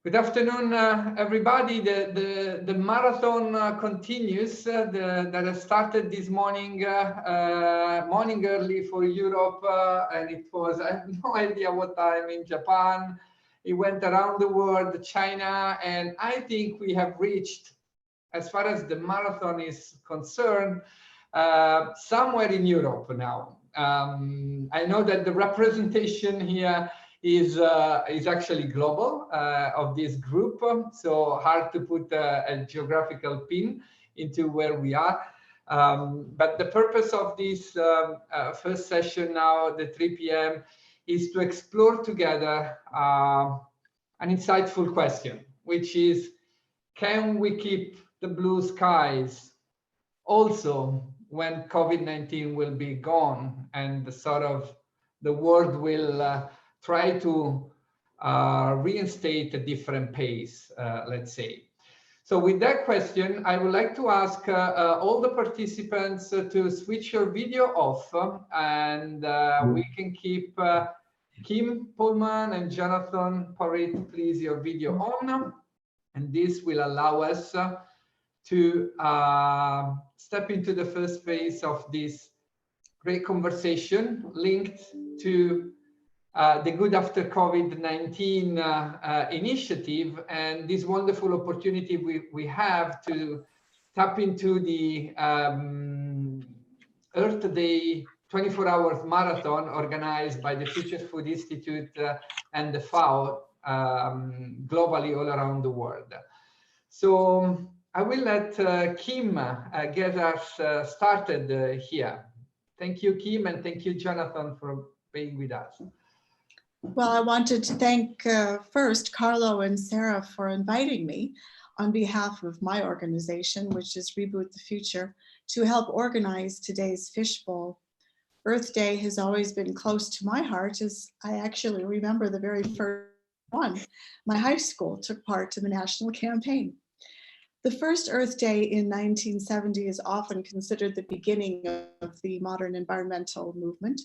Good afternoon, everybody. The marathon continues that has started this morning, morning early for Europe, and it was, I have no idea what time in Japan. It went around the world, China, and I think we have reached, as far as the marathon is concerned, somewhere in Europe now. I know that the representation here is actually global of this group, so hard to put a geographical pin into where we are. But the purpose of this first session now, the 3 p.m., is to explore together an insightful question, which is, can we keep the blue skies also when COVID-19 will be gone and the world will try to reinstate a different pace, let's say. So with that question, I would like to ask all the participants to switch your video off, and we can keep Kim Pullman and Jonathan Porritt, please, your video on. And this will allow us to step into the first phase of this great conversation linked to the Good After COVID-19 initiative, and this wonderful opportunity we have to tap into the Earth Day 24 hours marathon organized by the Future Food Institute and the FAO globally all around the world. So I will let Kim get us started here. Thank you, Kim, and thank you, Jonathan, for being with us. Well, I wanted to thank first Carlo and Sarah for inviting me on behalf of my organization, which is Reboot the Future, to help organize today's fishbowl. Earth Day has always been close to my heart, as I actually remember the very first one. My high school took part in the national campaign. The first Earth Day in 1970 is often considered the beginning of the modern environmental movement.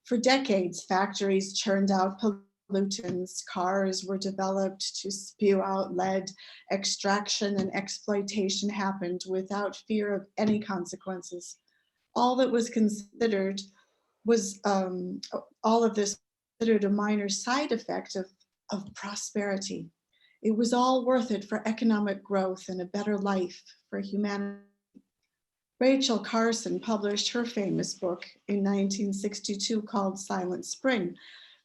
For decades, factories churned out pollutants, cars were developed to spew out lead, extraction and exploitation happened without fear of any consequences. All that was considered was, all of this considered a minor side effect of prosperity. It was all worth it for economic growth and a better life for humanity. Rachel Carson published her famous book in 1962 called Silent Spring,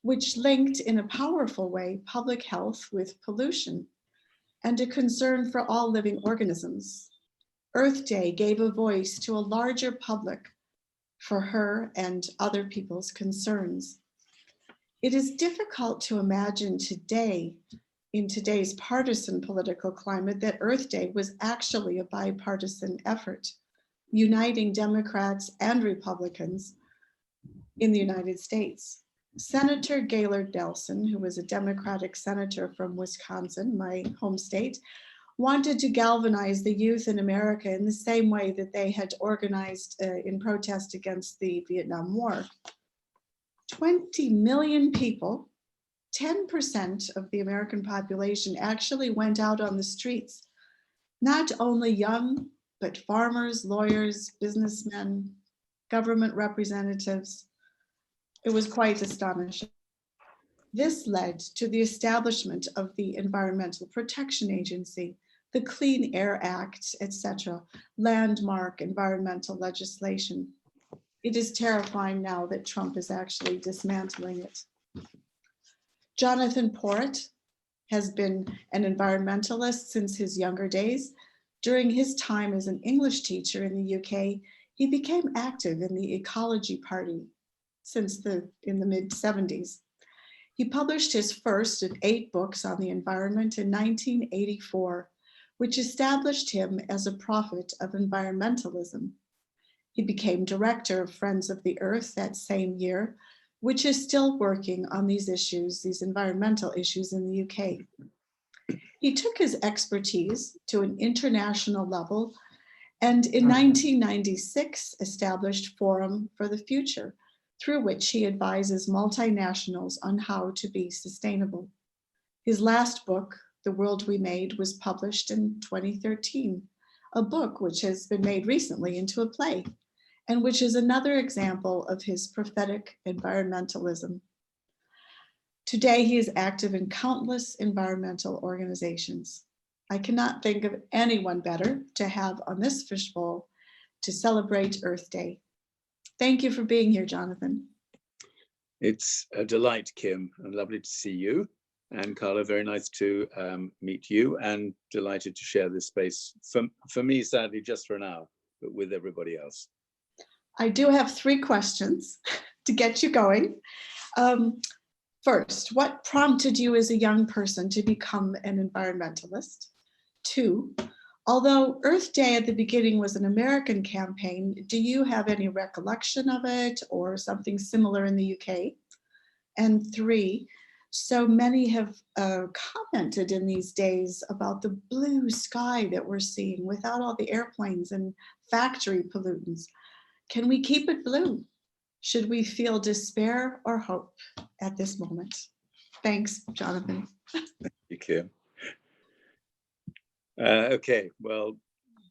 which linked in a powerful way public health with pollution and a concern for all living organisms. Earth Day gave a voice to a larger public for her and other people's concerns. It is difficult to imagine today, in today's partisan political climate, that Earth Day was actually a bipartisan effort, uniting Democrats and Republicans in the United States. Senator Gaylord Nelson, who was a Democratic senator from Wisconsin, my home state, wanted to galvanize the youth in America in the same way that they had organized in protest against the Vietnam War. 20 million people, 10% of the American population, actually went out on the streets. Not only young, but farmers, lawyers, businessmen, government representatives. It was quite astonishing. This led to the establishment of the Environmental Protection Agency, the Clean Air Act, etc., landmark environmental legislation. It is terrifying now that Trump is actually dismantling it. Jonathan Porritt has been an environmentalist since his younger days. During his time as an English teacher in the UK, he became active in the Ecology Party in the mid-70s. He published his first of 8 books on the environment in 1984, which established him as a prophet of environmentalism. He became director of Friends of the Earth that same year, which is still working on these issues, these environmental issues in the UK. He took his expertise to an international level and in 1996 established Forum for the Future, through which he advises multinationals on how to be sustainable. His last book, The World We Made was published in 2013, a book which has been made recently into a play, and which is another example of his prophetic environmentalism. Today, he is active in countless environmental organizations. I cannot think of anyone better to have on this fishbowl to celebrate Earth Day. Thank you for being here, Jonathan. It's a delight, Kim, and lovely to see you. And Carla, very nice to meet you, and delighted to share this space, for me, sadly, just for an hour, but with everybody else. I do have 3 questions to get you going. First, what prompted you as a young person to become an environmentalist? 2, although Earth Day at the beginning was an American campaign, do you have any recollection of it or something similar in the UK? And 3, so many have commented in these days about the blue sky that we're seeing without all the airplanes and factory pollutants. Can we keep it blue? Should we feel despair or hope at this moment? Thanks, Jonathan. Thank you, Kim. Okay, well,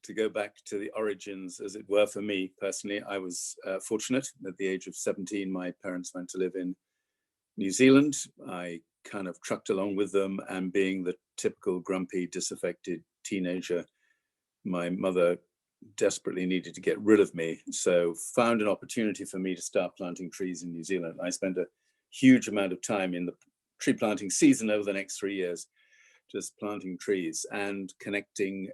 to go back to the origins, as it were, for me personally, I was fortunate. At the age of 17, my parents went to live in New Zealand. I kind of trucked along with them, and being the typical grumpy, disaffected teenager, my mother desperately needed to get rid of me, so found an opportunity for me to start planting trees in New Zealand. I spent a huge amount of time in the tree planting season over the next 3 years, just planting trees and connecting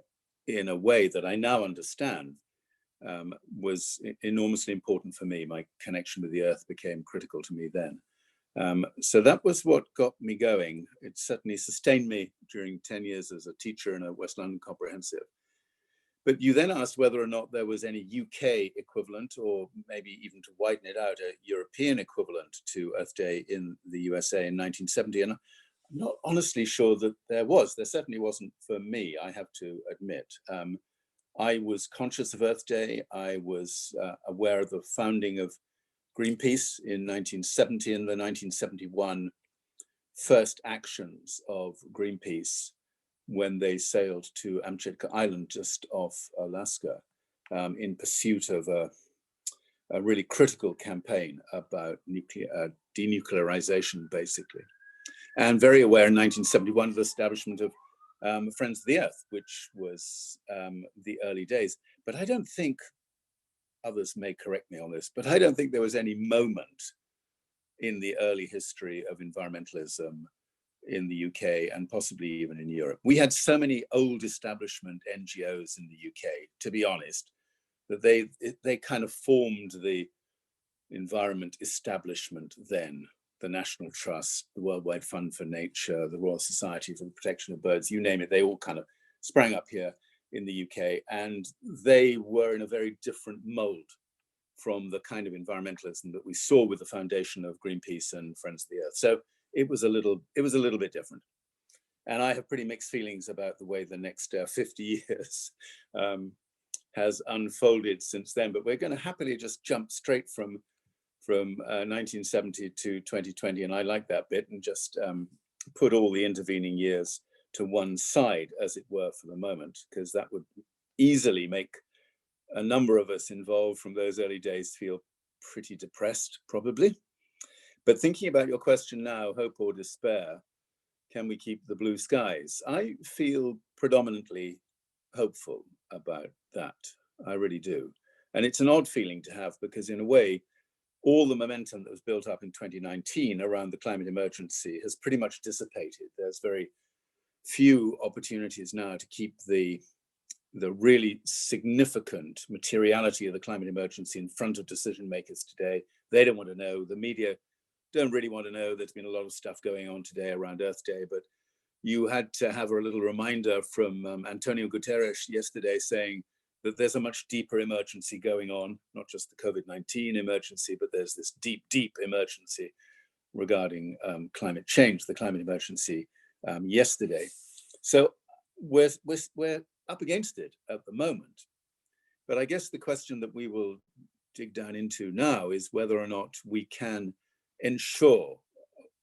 in a way that I now understand was enormously important for me. My connection with the earth became critical to me then. So that was what got me going. It certainly sustained me during 10 years as a teacher in a West London comprehensive. But you then asked whether or not there was any UK equivalent, or maybe even to widen it out, a European equivalent to Earth Day in the USA in 1970. And I'm not honestly sure that there was. There certainly wasn't for me, I have to admit. I was conscious of Earth Day. I was aware of the founding of Greenpeace in 1970 and the 1971 first actions of Greenpeace when they sailed to Amchitka Island just off Alaska in pursuit of a really critical campaign about denuclearization, basically. And very aware in 1971 of the establishment of Friends of the Earth, which was the early days. But I don't think, others may correct me on this, but I don't think there was any moment in the early history of environmentalism in the UK and possibly even in Europe. We had so many old establishment NGOs in the UK, to be honest, that they kind of formed the environment establishment then. The National Trust, the Worldwide Fund for Nature, the Royal Society for the Protection of Birds, you name it, they all kind of sprang up here in the UK, and they were in a very different mold from the kind of environmentalism that we saw with the foundation of Greenpeace and Friends of the Earth. So it was a little bit different. And I have pretty mixed feelings about the way the next 50 years has unfolded since then. But we're going to happily just jump straight from 1970 to 2020. And I like that bit, and just put all the intervening years to one side, as it were, for the moment, because that would easily make a number of us involved from those early days feel pretty depressed, probably. But thinking about your question now, hope or despair, can we keep the blue skies? I feel predominantly hopeful about that. I really do. And it's an odd feeling to have, because in a way, all the momentum that was built up in 2019 around the climate emergency has pretty much dissipated. There's very few opportunities now to keep the really significant materiality of the climate emergency in front of decision makers today. They don't want to know. The media don't really want to know. There's been a lot of stuff going on today around Earth Day, but you had to have a little reminder from Antonio Guterres yesterday saying that there's a much deeper emergency going on, not just the COVID-19 emergency, but there's this deep, deep emergency regarding climate change, the climate emergency yesterday. So we're up against it at the moment. But I guess the question that we will dig down into now is whether or not we can ensure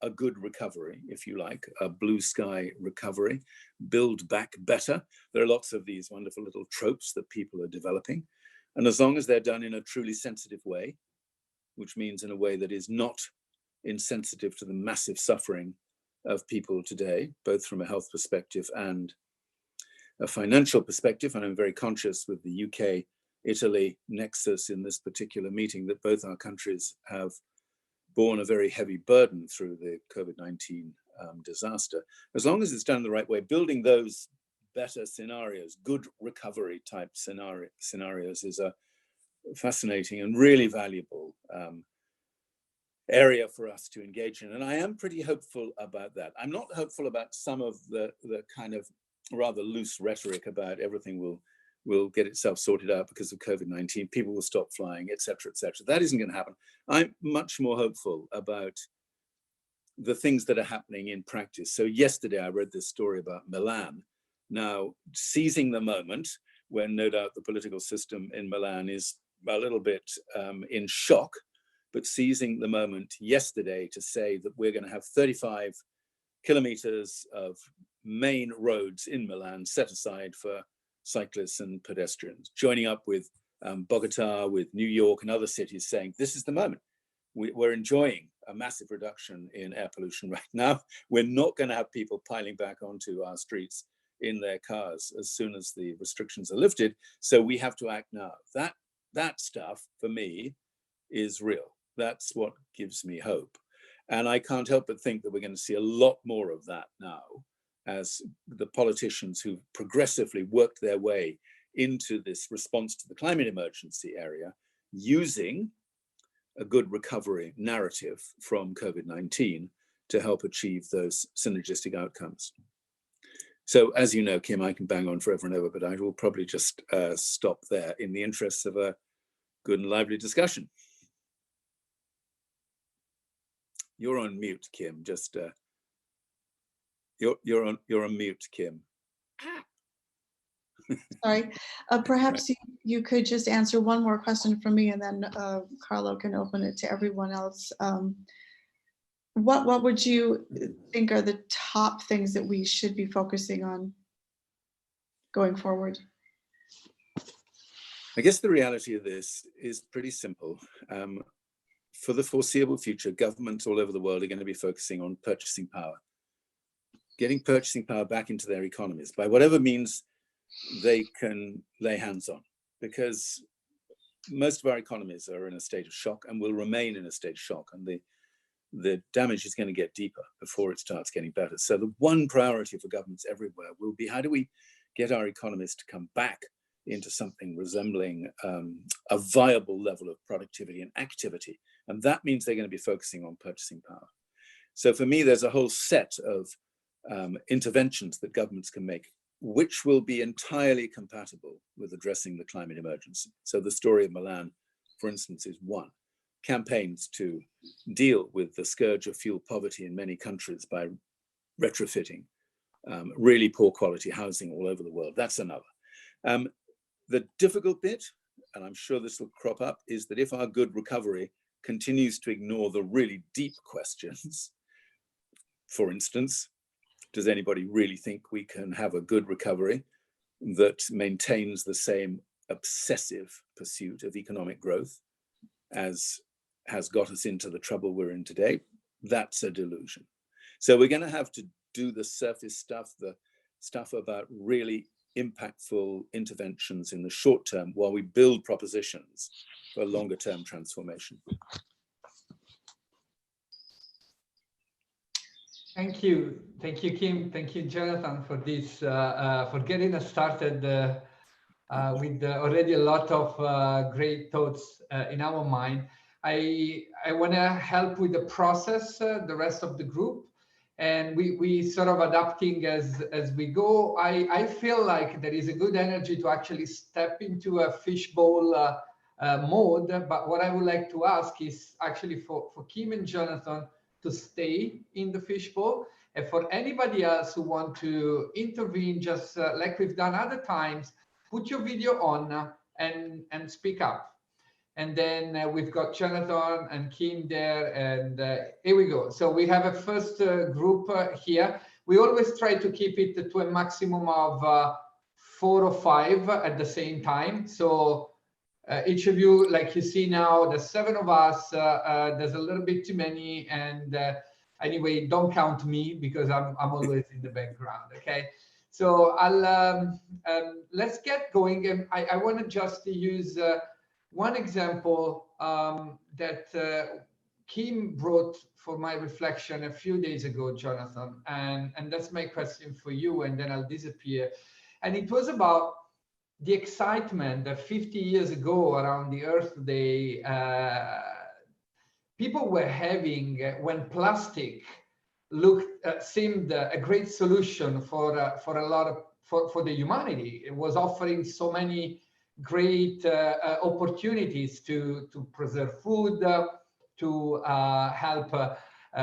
a good recovery, if you like, a blue sky recovery, build back better. There are lots of these wonderful little tropes that people are developing. And as long as they're done in a truly sensitive way, which means in a way that is not insensitive to the massive suffering of people today, both from a health perspective and a financial perspective, and I'm very conscious with the UK-Italy nexus in this particular meeting that both our countries have borne a very heavy burden through the COVID-19 disaster. As long as it's done the right way, building those better scenarios, good recovery type scenarios is a fascinating and really valuable area for us to engage in. And I am pretty hopeful about that. I'm not hopeful about some of the kind of rather loose rhetoric about everything will get itself sorted out because of COVID-19, people will stop flying, et cetera, et cetera. That isn't going to happen. I'm much more hopeful about the things that are happening in practice. So yesterday I read this story about Milan. Now, seizing the moment when no doubt the political system in Milan is a little bit in shock, but seizing the moment yesterday to say that we're going to have 35 kilometers of main roads in Milan set aside for cyclists and pedestrians, joining up with Bogota, with New York and other cities saying, this is the moment. We're enjoying a massive reduction in air pollution right now. We're not going to have people piling back onto our streets in their cars as soon as the restrictions are lifted. So we have to act now. That stuff for me is real. That's what gives me hope. And I can't help but think that we're going to see a lot more of that now as the politicians who progressively worked their way into this response to the climate emergency area, using a good recovery narrative from COVID-19 to help achieve those synergistic outcomes. So as you know, Kim, I can bang on forever and ever, but I will probably just stop there in the interests of a good and lively discussion. You're on mute, Kim. Just you're on mute, Kim. Sorry, perhaps you could just answer one more question from me, and then Carlo can open it to everyone else. What would you think are the top things that we should be focusing on going forward? I guess the reality of this is pretty simple. For the foreseeable future, governments all over the world are going to be focusing on purchasing power, getting purchasing power back into their economies by whatever means they can lay hands on, because most of our economies are in a state of shock and will remain in a state of shock, and the damage is going to get deeper before it starts getting better. So the one priority for governments everywhere will be, how do we get our economies to come back into something resembling a viable level of productivity and activity? And that means they're going to be focusing on purchasing power. So for me, there's a whole set of interventions that governments can make, which will be entirely compatible with addressing the climate emergency. So the story of Milan, for instance, is one. Campaigns to deal with the scourge of fuel poverty in many countries by retrofitting really poor quality housing all over the world. That's another. The difficult bit, and I'm sure this will crop up, is that if our good recovery continues to ignore the really deep questions, for instance, does anybody really think we can have a good recovery that maintains the same obsessive pursuit of economic growth as has got us into the trouble we're in today? That's a delusion. So we're going to have to do the surface stuff, the stuff about really impactful interventions in the short term while we build propositions for longer term transformation. Thank you, Kim. Thank you, Jonathan, for this, for getting us started with already a lot of great thoughts in our mind. I want to help with the process, the rest of the group, and we sort of adapting as we go. I feel like there is a good energy to actually step into a fishbowl mode, but what I would like to ask is actually for Kim and Jonathan to stay in the fishbowl, and for anybody else who want to intervene, just like we've done other times, put your video on and speak up. And then we've got Jonathan and Kim there, and here we go. So we have a first group here. We always try to keep it to a maximum of 4 or 5 at the same time. So each of you, like you see now, there's 7 of us. There's a little bit too many, and anyway, don't count me because I'm always in the background. Okay. So I'll let's get going, and I want to just use one example that Kim brought for my reflection a few days ago, Jonathan, and that's my question for you, and then I'll disappear. And it was about the excitement that 50 years ago around the Earth Day, people were having when plastic seemed a great solution for a lot of for the humanity. It was offering so many great opportunities to preserve food, to help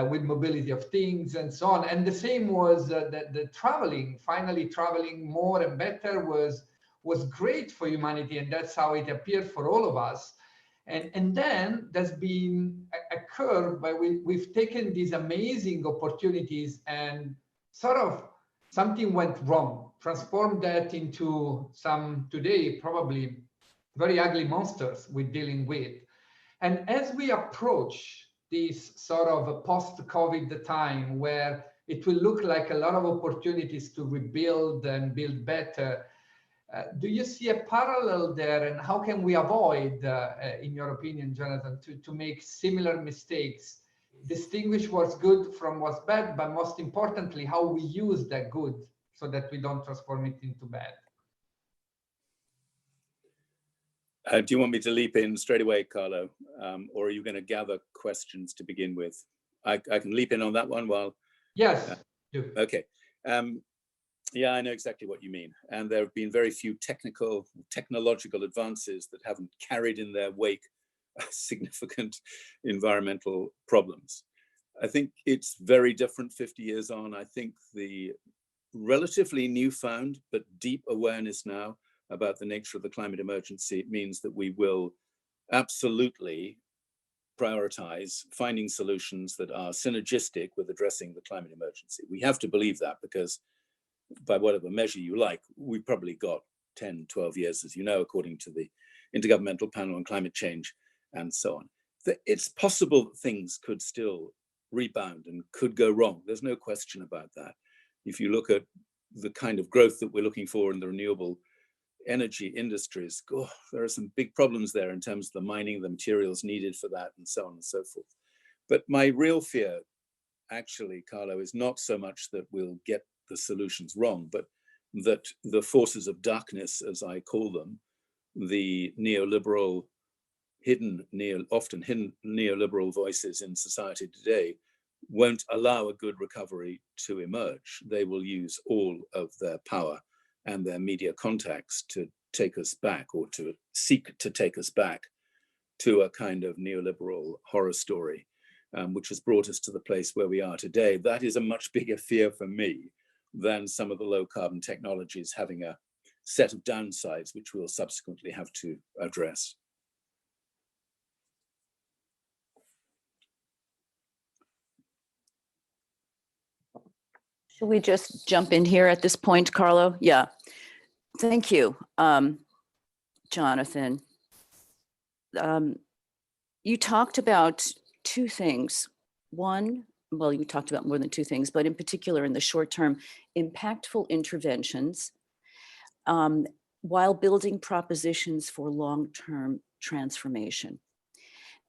with mobility of things and so on. And the same was the traveling. Finally, traveling more and better was great for humanity, and that's how it appeared for all of us. And then there's been a curve where we've taken these amazing opportunities and sort of something went wrong, transformed that into some today probably very ugly monsters we're dealing with. And as we approach this sort of post-COVID time where it will look like a lot of opportunities to rebuild and build better, do you see a parallel there, and how can we avoid, in your opinion, Jonathan, to make similar mistakes, distinguish what's good from what's bad, but most importantly, how we use that good so that we don't transform it into bad? Do you want me to leap in straight away, Carlo, or are you going to gather questions to begin with? I can leap in on that one while... Yes, do. Okay. Yeah, I know exactly what you mean. And there have been very few technological advances that haven't carried in their wake significant environmental problems. I think it's very different 50 years on. I think the relatively newfound but deep awareness now about the nature of the climate emergency means that we will absolutely prioritize finding solutions that are synergistic with addressing the climate emergency. We have to believe that, because by whatever measure you like, we've probably got 10, 12 years, as you know, according to the Intergovernmental Panel on Climate Change and so on. It's possible that things could still rebound and could go wrong. There's no question about that. If you look at the kind of growth that we're looking for in the renewable energy industries, there are some big problems there in terms of the mining, the materials needed for that, and so on and so forth. But my real fear, actually, Carlo, is not so much that we'll get the solutions wrong, but that the forces of darkness, as I call them, the neoliberal, often hidden neoliberal voices in society today, won't allow a good recovery to emerge. They will use all of their power and their media contacts to take us back, or to seek to take us back to a kind of neoliberal horror story, which has brought us to the place where we are today. That is a much bigger fear for me than some of the low carbon technologies having a set of downsides, which we'll subsequently have to address. Should we just jump in here at this point, Carlo? Yeah, thank you, Jonathan. You talked about 2 things. One, well, you talked about more than 2 things, but in particular in the short term, impactful interventions while building propositions for long-term transformation.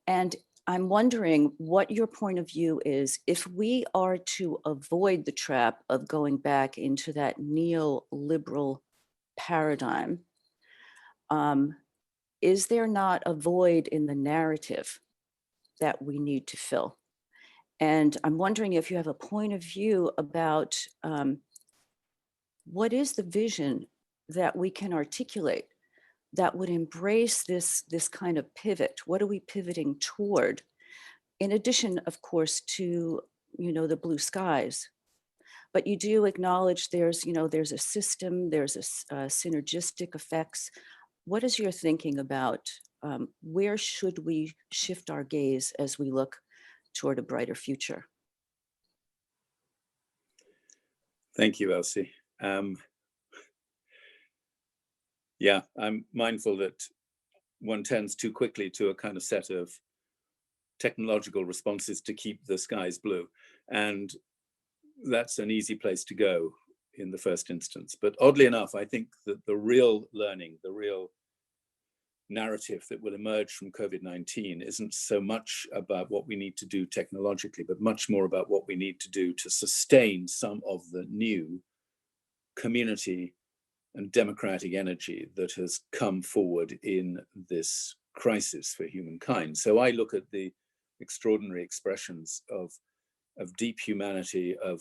And I'm wondering what your point of view is if we are to avoid the trap of going back into that neoliberal paradigm. Is there not a void in the narrative that we need to fill? And I'm wondering if you have a point of view about what is the vision that we can articulate that would embrace this kind of pivot? What are we pivoting toward? In addition, of course, to the blue skies. But you do acknowledge there's a system, there's a synergistic effects. What is your thinking about where should we shift our gaze as we look toward a brighter future? Thank you, Elsie. Yeah, I'm mindful that one tends too quickly to a kind of set of technological responses to keep the skies blue. And that's an easy place to go in the first instance. But oddly enough, I think that the real learning, the real narrative that will emerge from COVID-19 isn't so much about what we need to do technologically, but much more about what we need to do to sustain some of the new community and democratic energy that has come forward in this crisis for humankind. So I look at the extraordinary expressions of deep humanity, of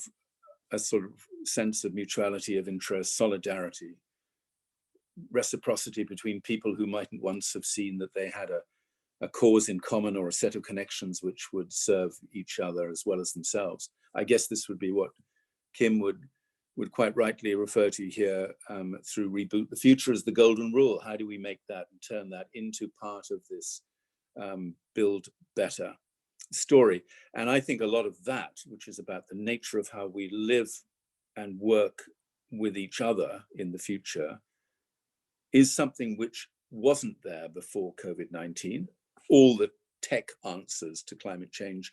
a sort of sense of mutuality of interest, solidarity, reciprocity between people who mightn't once have seen that they had a cause in common or a set of connections which would serve each other as well as themselves. I guess this would be what Kim would quite rightly refer to here through Reboot. The future is the golden rule. How do we make that and turn that into part of this build better story? And I think a lot of that, which is about the nature of how we live and work with each other in the future, is something which wasn't there before COVID-19. All the tech answers to climate change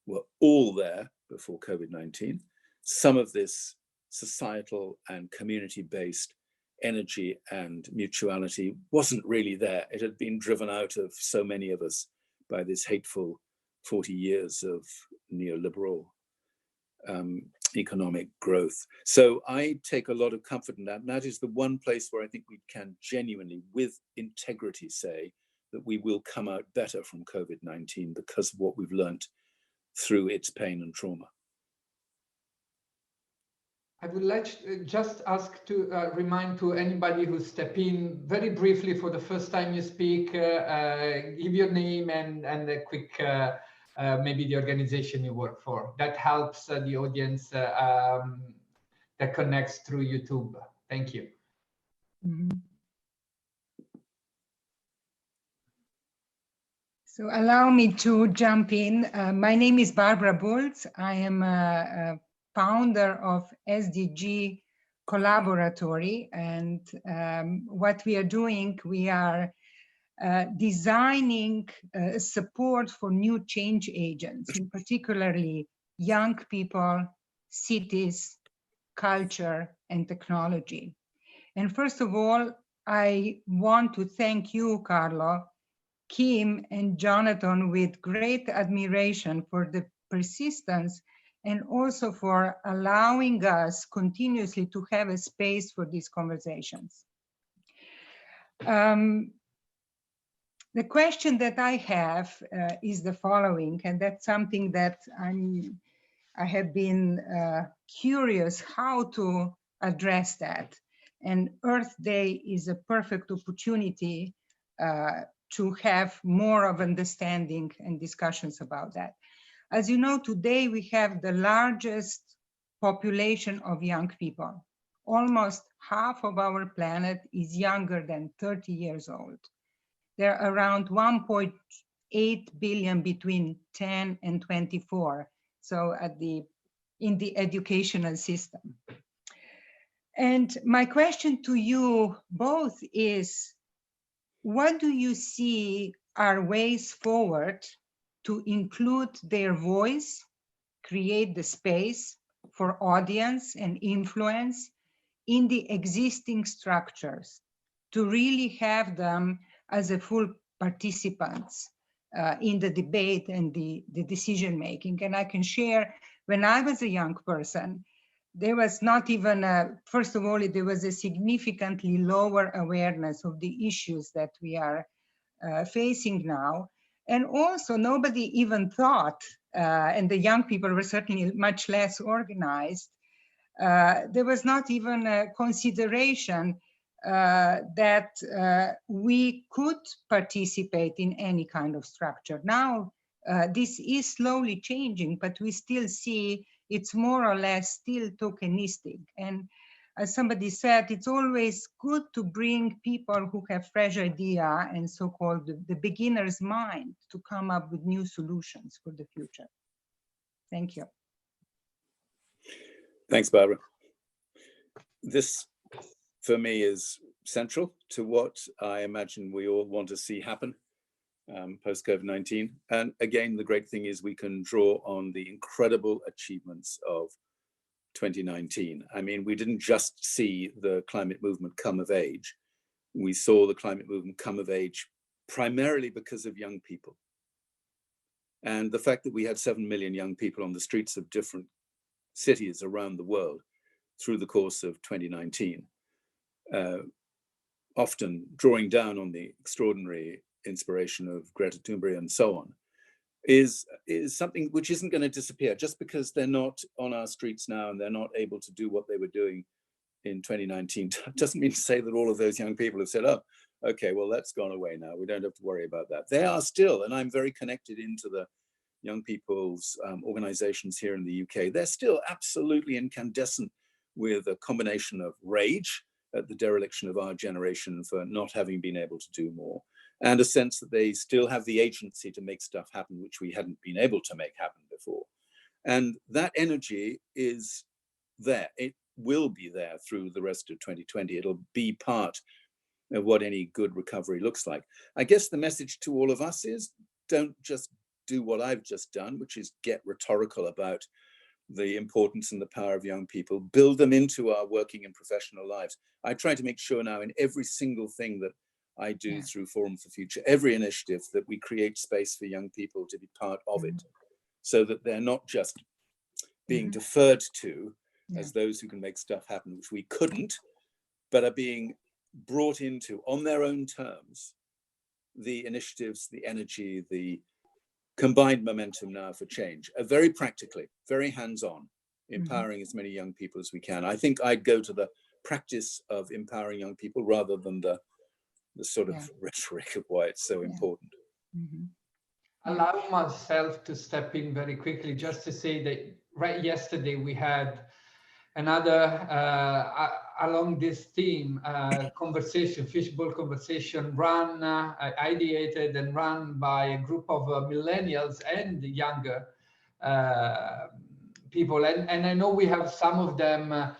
were all there before COVID-19. Some of this societal and community-based energy and mutuality wasn't really there. It had been driven out of so many of us by this hateful 40 years of neoliberal economic growth. So I take a lot of comfort in that. And that is the one place where I think we can genuinely, with integrity, say that we will come out better from COVID-19 because of what we've learned through its pain and trauma. I would like to just ask to remind to anybody who step in very briefly for the first time you speak, give your name and a quick, maybe the organization you work for. That helps the audience that connects through YouTube. Thank you. Mm-hmm. So allow me to jump in. My name is Barbara Bultz. I am a founder of SDG Collaboratory, and what we are doing, we are designing support for new change agents, in particularly young people, cities, culture, and technology. And first of all, I want to thank you, Carlo, Kim, and Jonathan with great admiration for the persistence and also for allowing us continuously to have a space for these conversations. The question that I have is the following, and that's something that I have been curious how to address that. And Earth Day is a perfect opportunity to have more of understanding and discussions about that. As you know, today we have the largest population of young people. Almost half of our planet is younger than 30 years old. There are around 1.8 billion between 10 and 24, so in the educational system. And my question to you both is, what do you see are ways forward to include their voice, create the space for audience and influence in the existing structures, to really have them as a full participants in the debate and the decision making? And I can share, when I was a young person, there was not even first of all, there was a significantly lower awareness of the issues that we are facing now. And also nobody even thought, and the young people were certainly much less organized, there was not even a consideration that we could participate in any kind of structure. Now, this is slowly changing, but we still see it's more or less still tokenistic. And as somebody said, it's always good to bring people who have fresh idea and so-called the beginner's mind to come up with new solutions for the future. Thank you. Thanks, Barbara. This, for me, is central to what I imagine we all want to see happen post-COVID-19. And again, the great thing is we can draw on the incredible achievements of 2019. I mean, we didn't just see the climate movement come of age. We saw the climate movement come of age primarily because of young people. And the fact that we had 7 million young people on the streets of different cities around the world through the course of 2019, often drawing down on the extraordinary inspiration of Greta Thunberg and so on, is something which isn't going to disappear. Just because they're not on our streets now and they're not able to do what they were doing in 2019 doesn't mean to say that all of those young people have said, oh, okay, well, that's gone away now. We don't have to worry about that. They are still, and I'm very connected into the young people's organizations here in the UK. They're still absolutely incandescent with a combination of rage at the dereliction of our generation for not having been able to do more, and a sense that they still have the agency to make stuff happen, which we hadn't been able to make happen before. And that energy is there. It will be there through the rest of 2020. It'll be part of what any good recovery looks like. I guess the message to all of us is, don't just do what I've just done, which is get rhetorical about the importance and the power of young people, build them into our working and professional lives. I try to make sure now in every single thing that I do through Forum for Future, every initiative, that we create space for young people to be part of it, so that they're not just being deferred to as those who can make stuff happen, which we couldn't, but are being brought into, on their own terms, the initiatives, the energy, the combined momentum now for change, very practically, very hands-on, empowering as many young people as we can. I think I'd go to the practice of empowering young people rather than the sort of rhetoric of why it's so important. Allow myself to step in very quickly just to say that right yesterday we had another along this theme conversation, fishbowl conversation, run, ideated and run by a group of millennials and younger people. And I know we have some of them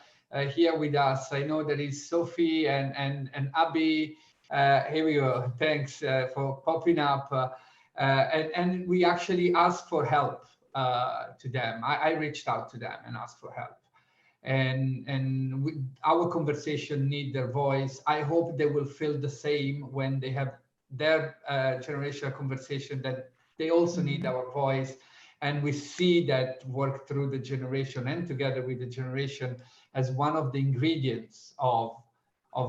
here with us. I know there is Sophie and Abby. Here we go. Thanks for popping up. And we actually asked for help to them. I reached out to them and asked for help. And our conversation need their voice. I hope they will feel the same when they have their generational conversation, that they also need our voice. And we see that work through the generation and together with the generation as one of the ingredients of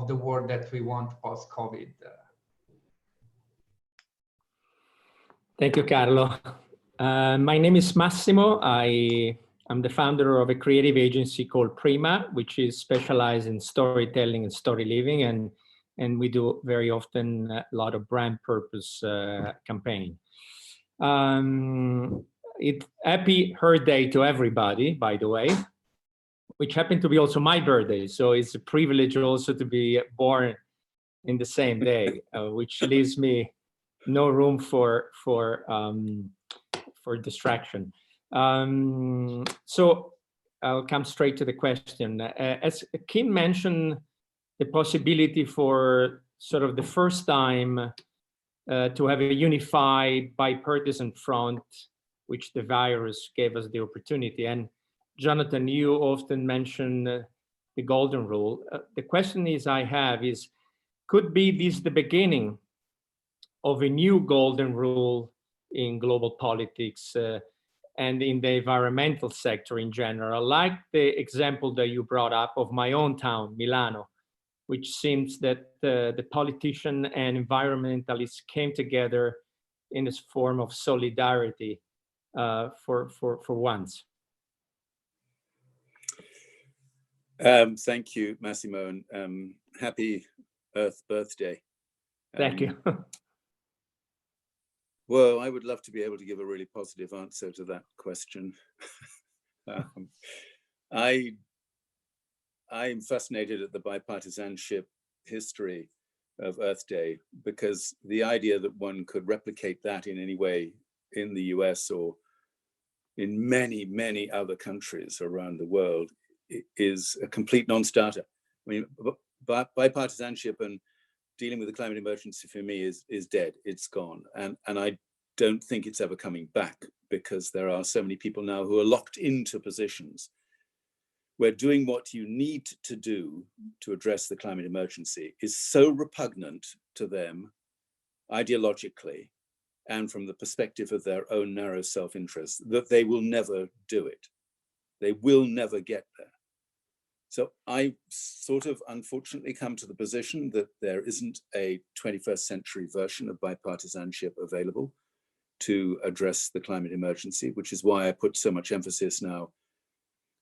the world that we want post-COVID. Thank you, Carlo. My name is Massimo. I'm the founder of a creative agency called Prima, which is specialized in storytelling and story living, and we do very often a lot of brand purpose campaign. Happy Earth Day to everybody, by the way, which happened to be also my birthday, so it's a privilege also to be born in the same day, which leaves me no room for distraction. So I'll come straight to the question. As Kim mentioned, the possibility for sort of the first time to have a unified bipartisan front, which the virus gave us the opportunity. And Jonathan, you often mention the golden rule. The question I have is, could be this the beginning of a new golden rule in global politics and in the environmental sector in general, like the example that you brought up of my own town, Milano, which seems that the politician and environmentalists came together in this form of solidarity for once. Thank you, Massimo, and happy Earth birthday. Thank you. Well, I would love to be able to give a really positive answer to that question. I I'm fascinated at the bipartisanship history of Earth Day, because the idea that one could replicate that in any way in the US or in many, many other countries around the world is a complete non-starter. I mean, bipartisanship and dealing with the climate emergency for me is dead. It's gone. And I don't think it's ever coming back, because there are so many people now who are locked into positions where doing what you need to do to address the climate emergency is so repugnant to them ideologically and from the perspective of their own narrow self-interest that they will never do it. They will never get there. So I sort of unfortunately come to the position that there isn't a 21st century version of bipartisanship available to address the climate emergency, which is why I put so much emphasis now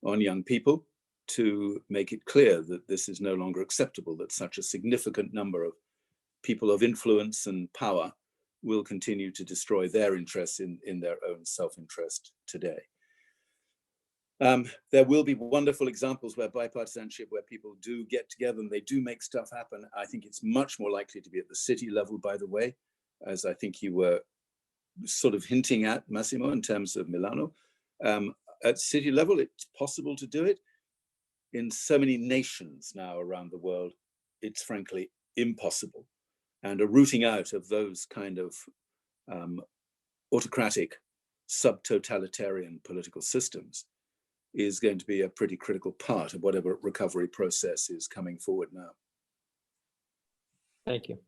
on young people to make it clear that this is no longer acceptable, that such a significant number of people of influence and power will continue to destroy their interests in their own self-interest today. There will be wonderful examples where bipartisanship, where people do get together and they do make stuff happen. I think it's much more likely to be at the city level, by the way, as I think you were sort of hinting at, Massimo, in terms of Milano. At city level, it's possible to do it. In so many nations now around the world, it's frankly impossible. And a rooting out of those kind of autocratic, sub-totalitarian political systems is going to be a pretty critical part of whatever recovery process is coming forward now. Thank you.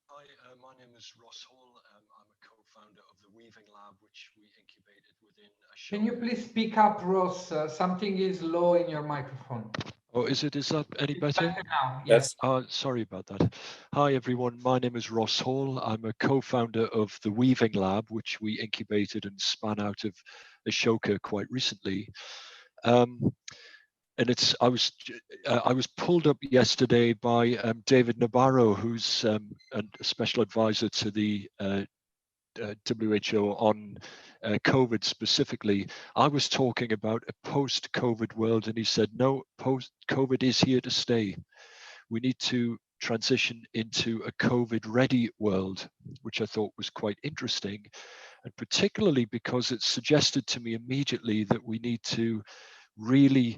Hi, my name is Ross Hall. I'm a co-founder of the Weaving Lab, which we incubated within a show. Can you please speak up, Ross? Something is low in your microphone. Oh, is that any better? Now, yes. Sorry about that. Hi, everyone. My name is Ross Hall. I'm a co-founder of the Weaving Lab, which we incubated and spun out of Ashoka quite recently. And I was pulled up yesterday by David Nabarro, who's a special advisor to the WHO on COVID specifically. I was talking about a post-COVID world, and he said, no, post-COVID is here to stay. We need to transition into a COVID-ready world, which I thought was quite interesting, and particularly because it suggested to me immediately that we need to really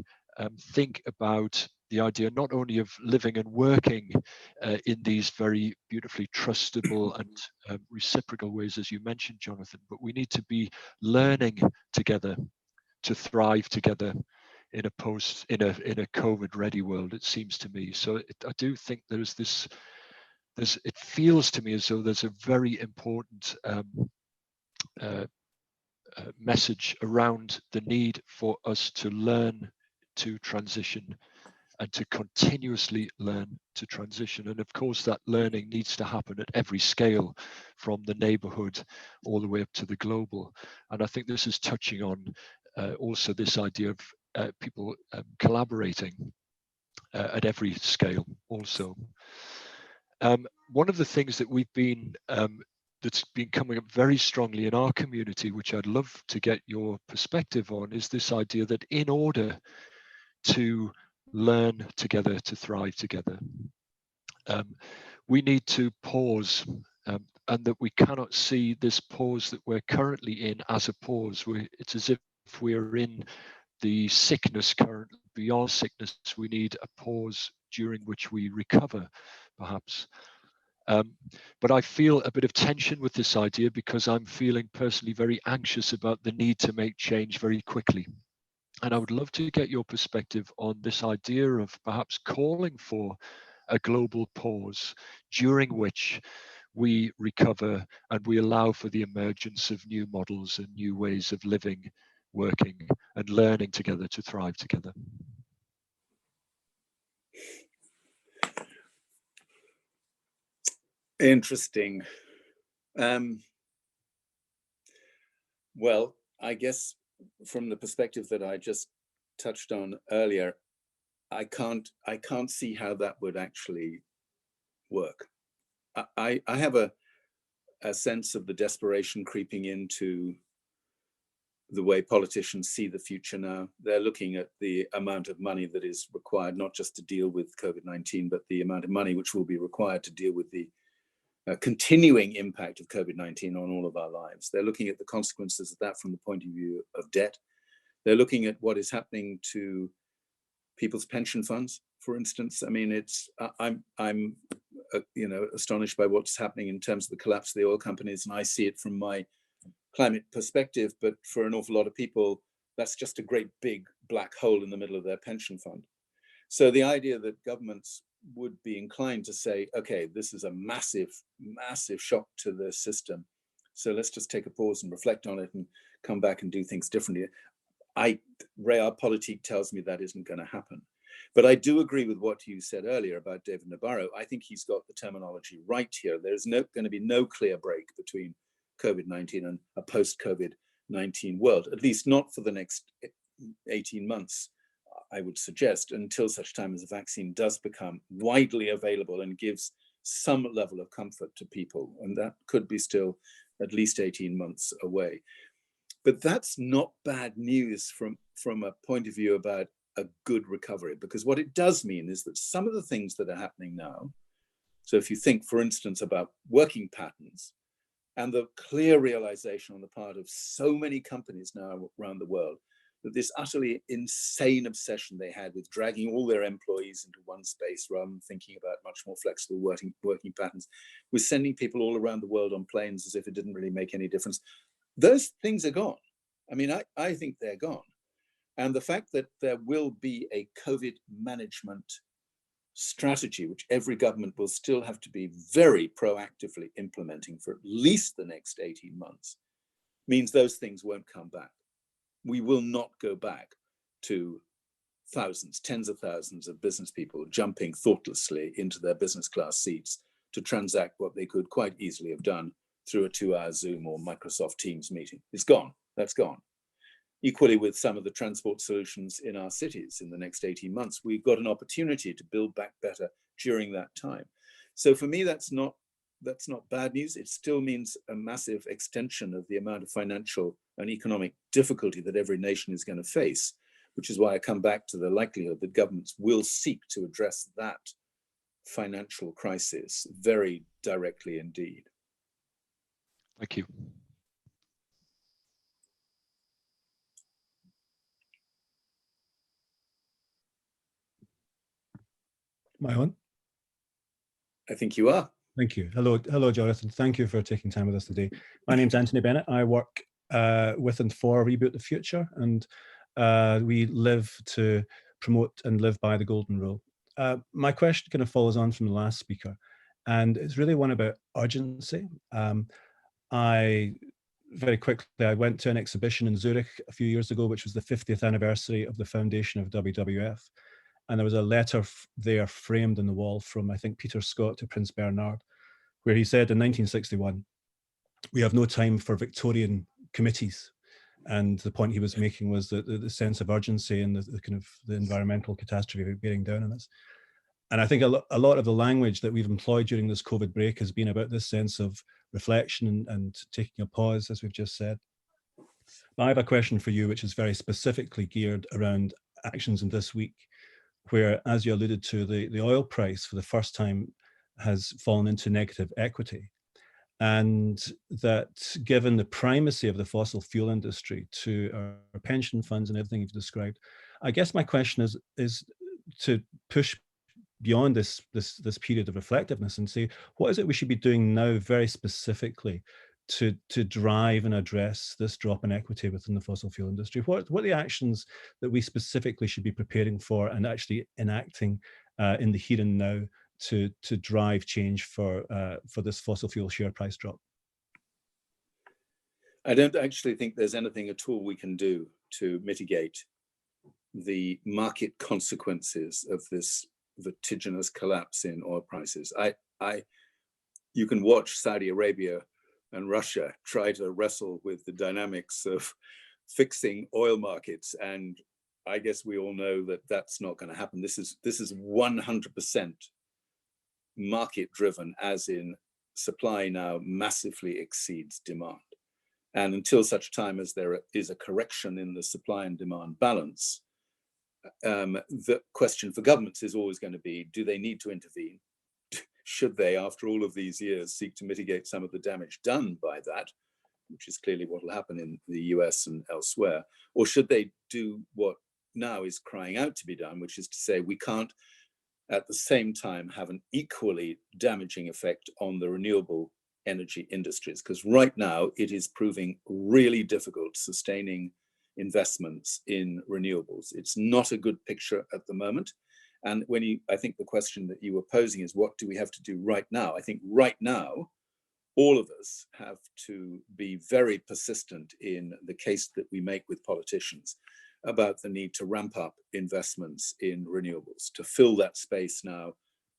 think about the idea not only of living and working in these very beautifully trustable and reciprocal ways, as you mentioned, Jonathan, but we need to be learning together to thrive together in a COVID-ready world, it seems to me. So I do think there's this. It feels to me as though there's a very important message around the need for us to learn to transition and to continuously learn to transition. And of course, that learning needs to happen at every scale, from the neighborhood all the way up to the global. And I think this is touching on also this idea of people collaborating at every scale also. One of the things that we've been that's been coming up very strongly in our community, which I'd love to get your perspective on, is this idea that in order to learn together, to thrive together, we need to pause, and that we cannot see this pause that we're currently in as a pause. It's as if we're in the sickness currently. Beyond sickness, we need a pause during which we recover, perhaps. But I feel a bit of tension with this idea, because I'm feeling personally very anxious about the need to make change very quickly. And I would love to get your perspective on this idea of perhaps calling for a global pause during which we recover and we allow for the emergence of new models and new ways of living, working, and learning together to thrive together. Interesting. Well, I guess from the perspective that I just touched on earlier, I can't see how that would actually work. I have a sense of the desperation creeping into the way politicians see the future now. They're looking at the amount of money that is required, not just to deal with COVID-19, but the amount of money which will be required to deal with the continuing impact of COVID-19 on all of our lives. They're looking at the consequences of that from the point of view of debt. They're looking at what is happening to people's pension funds, for instance. I mean, I'm astonished by what's happening in terms of the collapse of the oil companies, and I see it from my climate perspective, but for an awful lot of people, that's just a great big black hole in the middle of their pension fund. So the idea that governments would be inclined to say, okay, this is a massive, massive shock to the system, so let's just take a pause and reflect on it and come back and do things differently. Realpolitik tells me that isn't going to happen. But I do agree with what you said earlier about David Nabarro. I think he's got the terminology right here. There's going to be no clear break between COVID-19 and a post-COVID-19 world, at least not for the next 18 months, I would suggest, until such time as a vaccine does become widely available and gives some level of comfort to people. And that could be still at least 18 months away. But that's not bad news from a point of view about a good recovery, because what it does mean is that some of the things that are happening now, so if you think, for instance, about working patterns, and the clear realization on the part of so many companies now around the world that this utterly insane obsession they had with dragging all their employees into one space rather than thinking about much more flexible working patterns, was sending people all around the world on planes as if it didn't really make any difference. Those things are gone. I mean, I think they're gone. And the fact that there will be a COVID management strategy, which every government will still have to be very proactively implementing for at least the next 18 months, means those things won't come back. We will not go back to thousands, tens of thousands of business people jumping thoughtlessly into their business class seats to transact what they could quite easily have done through a 2-hour Zoom or Microsoft Teams meeting. It's gone. That's gone. Equally with some of the transport solutions in our cities in the next 18 months, we've got an opportunity to build back better during that time. So for me, that's not bad news. It still means a massive extension of the amount of financial and economic difficulty that every nation is going to face, which is why I come back to the likelihood that governments will seek to address that financial crisis very directly indeed. Thank you. Am I on? I think you are. Thank you. Hello, Jonathan. Thank you for taking time with us today. My name's Anthony Bennett. I work with and for Reboot the Future, and we live to promote and live by the golden rule. My question kind of follows on from the last speaker, and it's really one about urgency. Very quickly, I went to an exhibition in Zurich a few years ago, which was the 50th anniversary of the foundation of WWF. And there was a letter there framed on the wall from, I think, Peter Scott to Prince Bernard, where he said in 1961, "We have no time for Victorian committees." And the point he was making was that the sense of urgency and the kind of the environmental catastrophe bearing down on us. And I think a lot of the language that we've employed during this COVID break has been about this sense of reflection and taking a pause, as we've just said. But I have a question for you, which is very specifically geared around actions in this week, where, as you alluded to, the oil price for the first time has fallen into negative equity. And that given the primacy of the fossil fuel industry to our pension funds and everything you've described, I guess my question is to push beyond this period of reflectiveness and say, what is it we should be doing now very specifically to drive and address this drop in equity within the fossil fuel industry? What are the actions that we specifically should be preparing for and actually enacting in the here and now to drive change for this fossil fuel share price drop? I don't actually think there's anything at all we can do to mitigate the market consequences of this vertiginous collapse in oil prices. You can watch Saudi Arabia and Russia try to wrestle with the dynamics of fixing oil markets, and I guess we all know that that's not going to happen. This is 100% market driven, as in supply now massively exceeds demand. And until such time as there is a correction in the supply and demand balance, the question for governments is always going to be, do they need to intervene? Should they, after all of these years, seek to mitigate some of the damage done by that, which is clearly what will happen in the US and elsewhere? Or should they do what now is crying out to be done, which is to say we can't at the same time have an equally damaging effect on the renewable energy industries? Because right now it is proving really difficult sustaining investments in renewables. It's not a good picture at the moment. And I think the question that you were posing is, what do we have to do right now? I think right now, all of us have to be very persistent in the case that we make with politicians about the need to ramp up investments in renewables, to fill that space now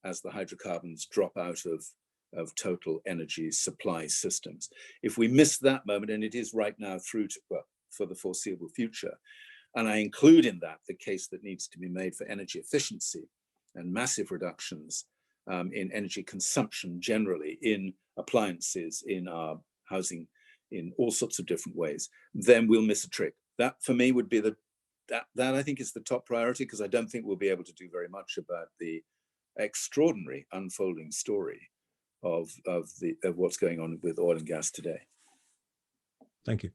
as the hydrocarbons drop out of total energy supply systems. If we miss that moment, and it is right now through to, well, for the foreseeable future, and I include in that the case that needs to be made for energy efficiency and massive reductions in energy consumption generally, in appliances, in our housing, in all sorts of different ways, then we'll miss a trick. That for me would be that I think is the top priority, because I don't think we'll be able to do very much about the extraordinary unfolding story of what's going on with oil and gas today. Thank you.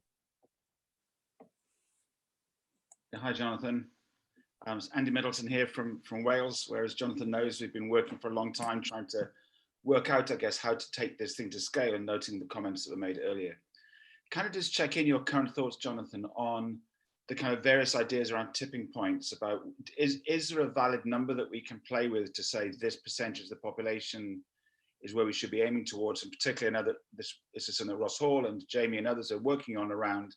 Hi, Jonathan. Andy Middleton here from Wales, where, as Jonathan knows, we've been working for a long time trying to work out, I guess, how to take this thing to scale, and noting the comments that were made earlier. Kind of just check in your current thoughts, Jonathan, on the kind of various ideas around tipping points. About is there a valid number that we can play with to say this percentage of the population is where we should be aiming towards? And particularly, I know that this is something that Ross Hall and Jamie and others are working on around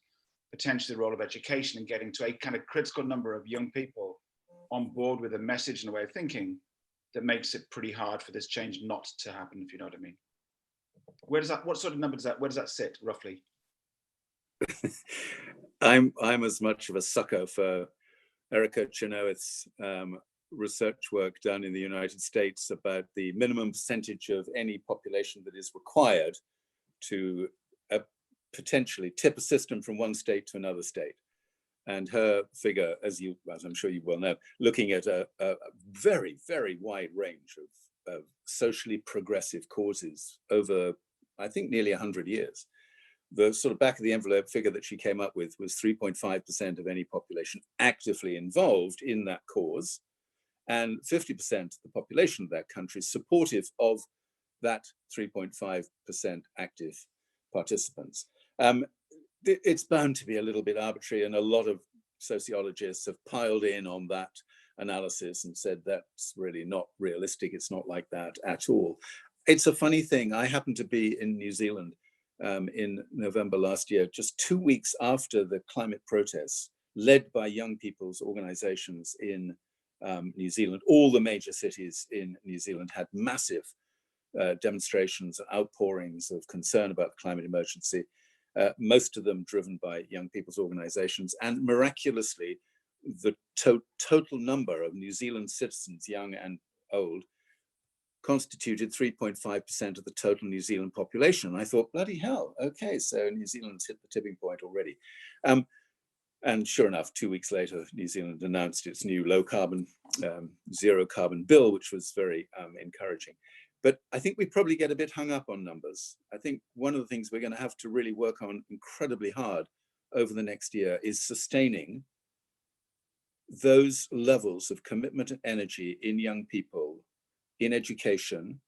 potentially the role of education and getting to a kind of critical number of young people on board with a message and a way of thinking that makes it pretty hard for this change not to happen, if you know what I mean. Where does that, what sort of number does that, where does that sit roughly? I'm as much of a sucker for Erica Chenoweth's research work done in the United States about the minimum percentage of any population that is required to potentially tip a system from one state to another state. And her figure, as I'm sure you well know, looking at a very, very wide range of socially progressive causes over, I think, nearly 100 years. The sort of back of the envelope figure that she came up with was 3.5% of any population actively involved in that cause, and 50% of the population of that country supportive of that 3.5% active participants. It's bound to be a little bit arbitrary, and a lot of sociologists have piled in on that analysis and said that's really not realistic. It's not like that at all. It's a funny thing. I happened to be in New Zealand in November last year, just 2 weeks after the climate protests led by young people's organizations in New Zealand. All the major cities in New Zealand had massive demonstrations, outpourings of concern about the climate emergency. Most of them driven by young people's organizations, and miraculously, the total number of New Zealand citizens, young and old, constituted 3.5% of the total New Zealand population. And I thought, bloody hell, okay, so New Zealand's hit the tipping point already. And sure enough, 2 weeks later, New Zealand announced its new low carbon, zero carbon bill, which was very encouraging. But I think we probably get a bit hung up on numbers. I think one of the things we're going to have to really work on incredibly hard over the next year is sustaining those levels of commitment and energy in young people, in education,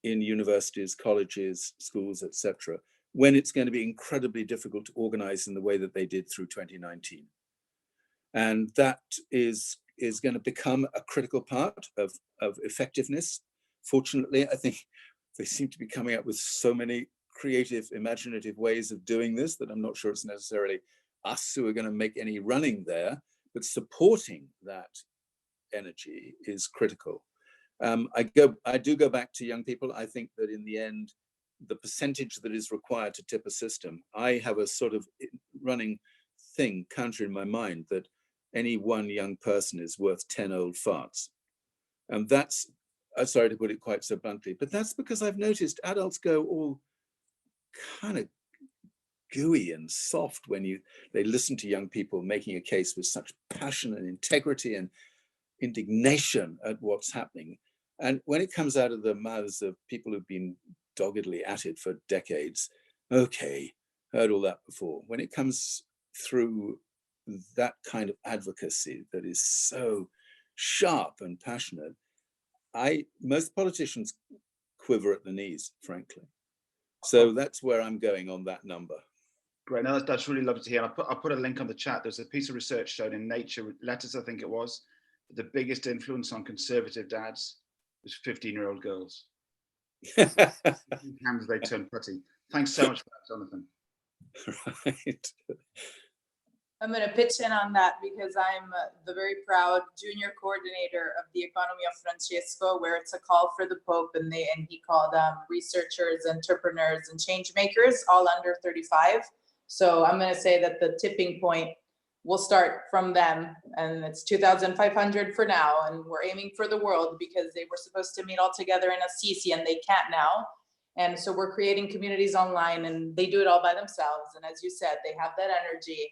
in universities, colleges, schools, etc., when it's going to be incredibly difficult to organize in the way that they did through 2019. And that is going to become a critical part of effectiveness. Fortunately, I think they seem to be coming up with so many creative, imaginative ways of doing this that I'm not sure it's necessarily us who are going to make any running there, but supporting that energy is critical. I do go back to young people. I think that in the end, the percentage that is required to tip a system, I have a sort of running thing counter in my mind that any one young person is worth 10 old farts. And that's, sorry to put it quite so bluntly, but that's because I've noticed adults go all kind of gooey and soft when they listen to young people making a case with such passion and integrity and indignation at what's happening. And when it comes out of the mouths of people who've been doggedly at it for decades, okay, heard all that before. When it comes through that kind of advocacy that is so sharp and passionate, most politicians quiver at the knees, frankly. So that's where I'm going on that number. Great, no, that's really lovely to hear. I'll put a link on the chat. There's a piece of research shown in Nature Letters, I think it was, that the biggest influence on conservative dads was 15-year-old girls. Hands they turn putty. Thanks so much for that, Jonathan. Right. I'm going to pitch in on that because I'm the very proud junior coordinator of the Economy of Francesco, where it's a call for the Pope, and he called researchers, entrepreneurs, and change makers, all under 35. So I'm going to say that the tipping point will start from them, and it's 2,500 for now, and we're aiming for the world because they were supposed to meet all together in Assisi, and they can't now. And so we're creating communities online, and they do it all by themselves. And as you said, they have that energy.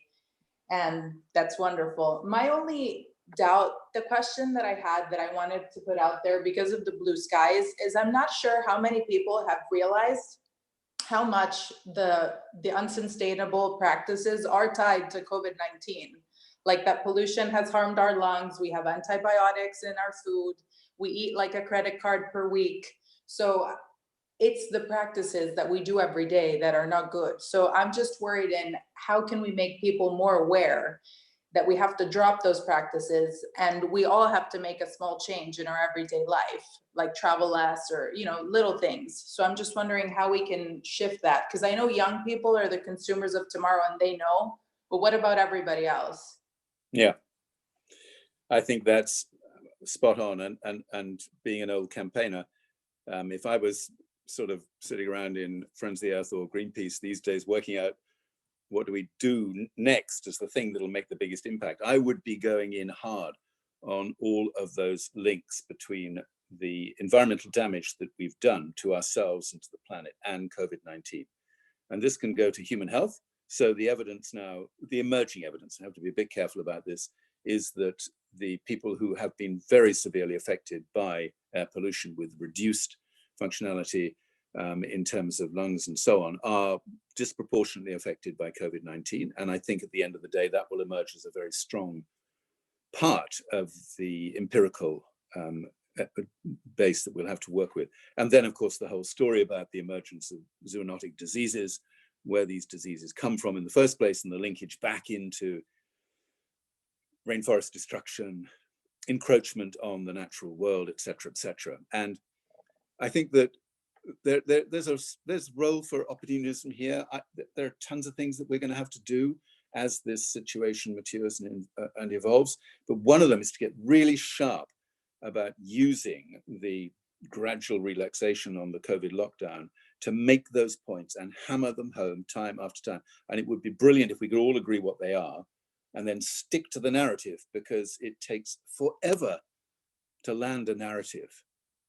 And that's wonderful. My only doubt, the question that I had that I wanted to put out there because of the blue skies is I'm not sure how many people have realized how much the unsustainable practices are tied to COVID-19. Like that pollution has harmed our lungs. We have antibiotics in our food. We eat like a credit card per week. So it's the practices that we do every day that are not good. So I'm just worried in how can we make people more aware that we have to drop those practices, and we all have to make a small change in our everyday life, like travel less or, little things. So I'm just wondering how we can shift that, because I know young people are the consumers of tomorrow and they know, but what about everybody else? Yeah, I think that's spot on. And being an old campaigner, if I was sort of sitting around in Friends of the Earth or Greenpeace these days working out what do we do next as the thing that'll make the biggest impact, I would be going in hard on all of those links between the environmental damage that we've done to ourselves and to the planet and COVID-19. And this can go to human health. So the evidence now, the emerging evidence, I have to be a bit careful about this, is that the people who have been very severely affected by air pollution with reduced functionality in terms of lungs and so on are disproportionately affected by COVID-19. And I think at the end of the day, that will emerge as a very strong part of the empirical base that we'll have to work with. And then, of course, the whole story about the emergence of zoonotic diseases, where these diseases come from in the first place, and the linkage back into rainforest destruction, encroachment on the natural world, et cetera, et cetera. And I think that there's role for opportunism here. There are tons of things that we're going to have to do as this situation matures and evolves. But one of them is to get really sharp about using the gradual relaxation on the COVID lockdown to make those points and hammer them home time after time. And it would be brilliant if we could all agree what they are and then stick to the narrative, because it takes forever to land a narrative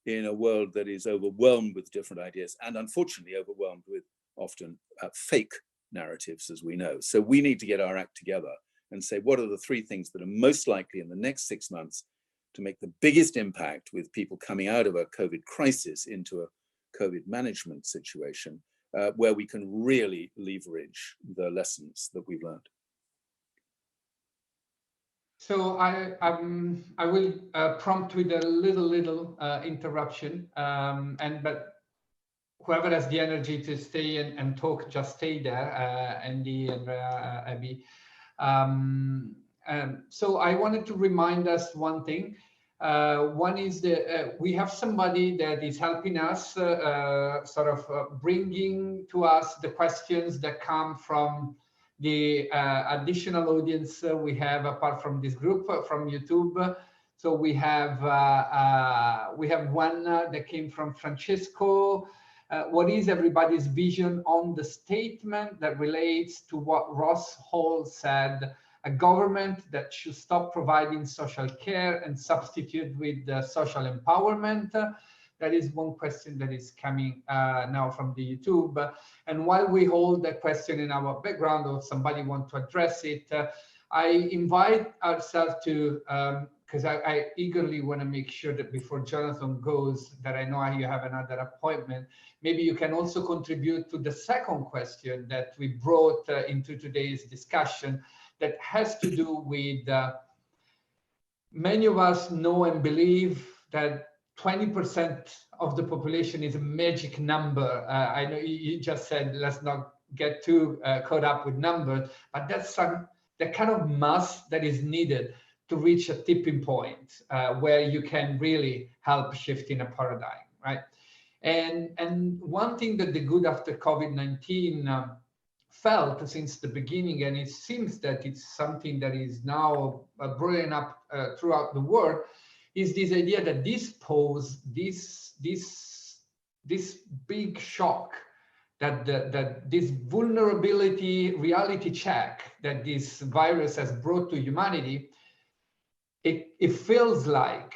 in a world that is overwhelmed with different ideas and unfortunately overwhelmed with often fake narratives, as we know. So we need to get our act together and say, what are the three things that are most likely in the next 6 months to make the biggest impact with people coming out of a COVID crisis into a COVID management situation where we can really leverage the lessons that we've learned. So I will prompt with a little interruption, but whoever has the energy to stay and talk, just stay there, Andy, Andrea, Abby. So I wanted to remind us one thing. One is that we have somebody that is helping us bringing to us the questions that come from the additional audience we have apart from this group from YouTube. So we have one that came from Francesco. What is everybody's vision on the statement that relates to what Ross Hall said, a government that should stop providing social care and substitute with social empowerment? That is one question that is coming now from the YouTube. And while we hold that question in our background, or somebody want to address it, I invite ourselves to, because I eagerly want to make sure that before Jonathan goes, that I know you have another appointment, maybe you can also contribute to the second question that we brought into today's discussion that has to do with many of us know and believe that 20% of the population is a magic number. I know you just said, let's not get too caught up with numbers, but that's the kind of mass that is needed to reach a tipping point where you can really help shifting a paradigm, right? And one thing that the good after COVID-19 felt since the beginning, and it seems that it's something that is now brewing up throughout the world, is this idea that this big shock, that this vulnerability reality check that this virus has brought to humanity, it feels like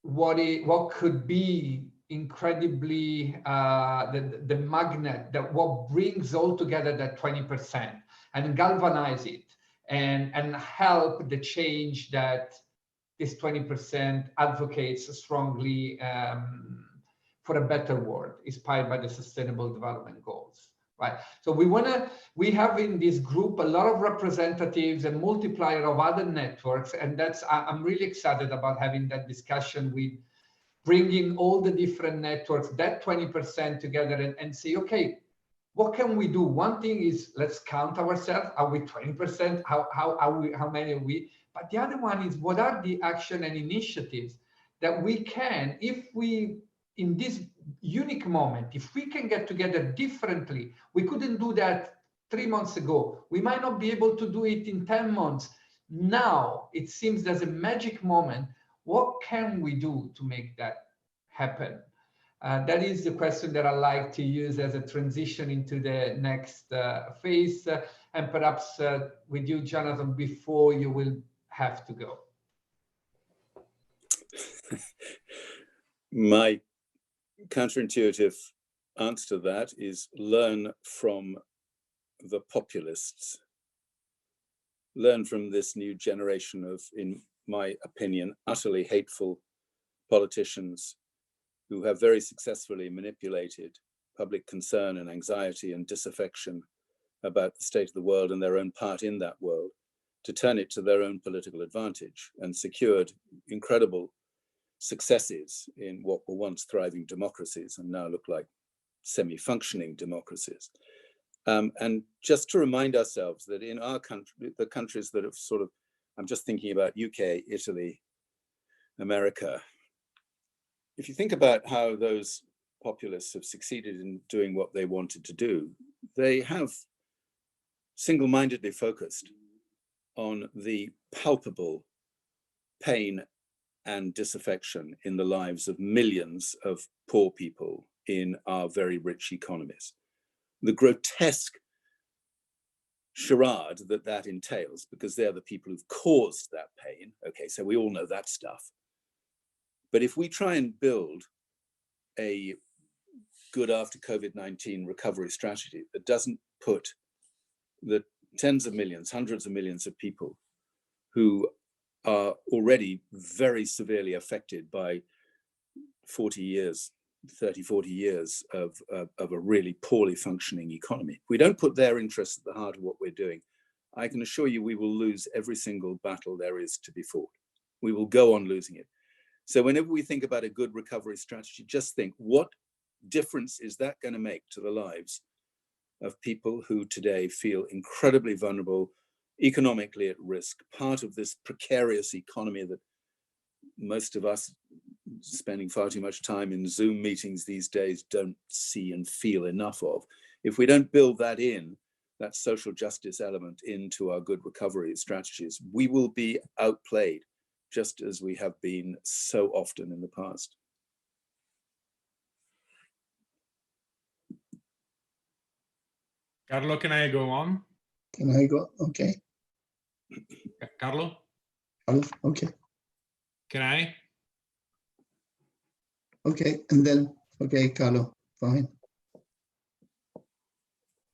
what could be incredibly the magnet, that what brings all together that 20% and galvanize it and help the change that this 20% advocates strongly for a better world, inspired by the Sustainable Development Goals, right? So we have in this group a lot of representatives and multiplier of other networks, and I'm really excited about having that discussion with bringing all the different networks, that 20% together and say, okay, what can we do? One thing is, let's count ourselves. Are we 20%? How many are we? But the other one is, what are the action and initiatives that we can, if we, in this unique moment, if we can get together differently, we couldn't do that 3 months ago. We might not be able to do it in 10 months. Now, it seems there's a magic moment. What can we do to make that happen? That is the question that I like to use as a transition into the next phase. And perhaps with you, Jonathan, before you will have to go. My counterintuitive answer to that is learn from the populists. Learn from this new generation of, in my opinion, utterly hateful politicians who have very successfully manipulated public concern and anxiety and disaffection about the state of the world and their own part in that world to turn it to their own political advantage, and secured incredible successes in what were once thriving democracies and now look like semi-functioning democracies. And just to remind ourselves that in our country, the countries that have sort of, I'm just thinking about UK, Italy, America. If you think about how those populists have succeeded in doing what they wanted to do, they have single-mindedly focused on the palpable pain and disaffection in the lives of millions of poor people in our very rich economies. The grotesque charade that entails, because they're the people who've caused that pain. Okay, so we all know that stuff. But if we try and build a good after COVID-19 recovery strategy that doesn't put the tens of millions, hundreds of millions of people who are already very severely affected by 40 years, 30, 40 years of a really poorly functioning economy. If we don't put their interests at the heart of what we're doing, I can assure you we will lose every single battle there is to be fought. We will go on losing it. So whenever we think about a good recovery strategy, just think, what difference is that going to make to the lives of people who today feel incredibly vulnerable, economically at risk, part of this precarious economy that most of us spending far too much time in Zoom meetings these days don't see and feel enough of. If we don't build that in, that social justice element into our good recovery strategies, we will be outplayed, just as we have been so often in the past. Carlo, can I go on? Can I go? Okay. Carlo? Okay. Can I? Okay, and then, okay, Carlo, fine.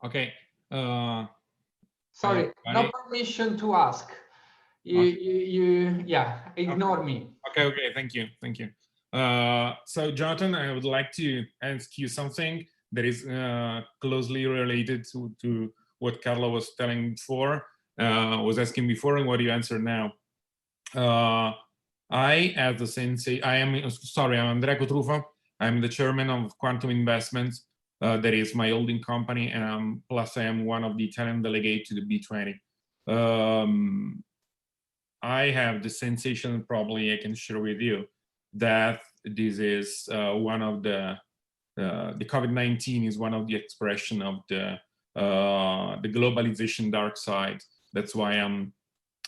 Okay. Sorry, no everybody. permission to ask. Yeah, ignore me. Okay, thank you. So Jonathan, I would like to ask you something that is closely related to what Carlo was telling before, was asking before, and what you answered now. I have the sensei, I'm Andrea Cotrufa. I'm the chairman of Quantum Investments. That is my holding company, and plus I am one of the Italian delegates to the B20. I have the sensation, probably I can share with you, that this is one of the COVID-19 is one of the expression of the globalization dark side. That's why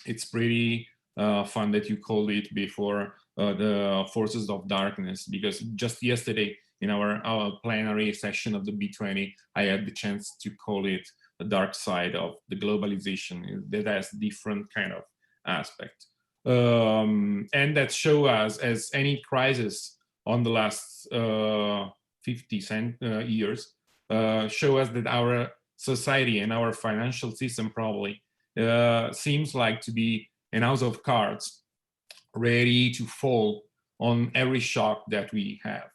it's pretty fun that you called it before the forces of darkness, because just yesterday in our plenary session of the B20, I had the chance to call it the dark side of the globalization that has different kind of aspect. And that show us, as any crisis on the last 50 years, show us that our society and our financial system probably seems like to be an house of cards ready to fall on every shock that we have.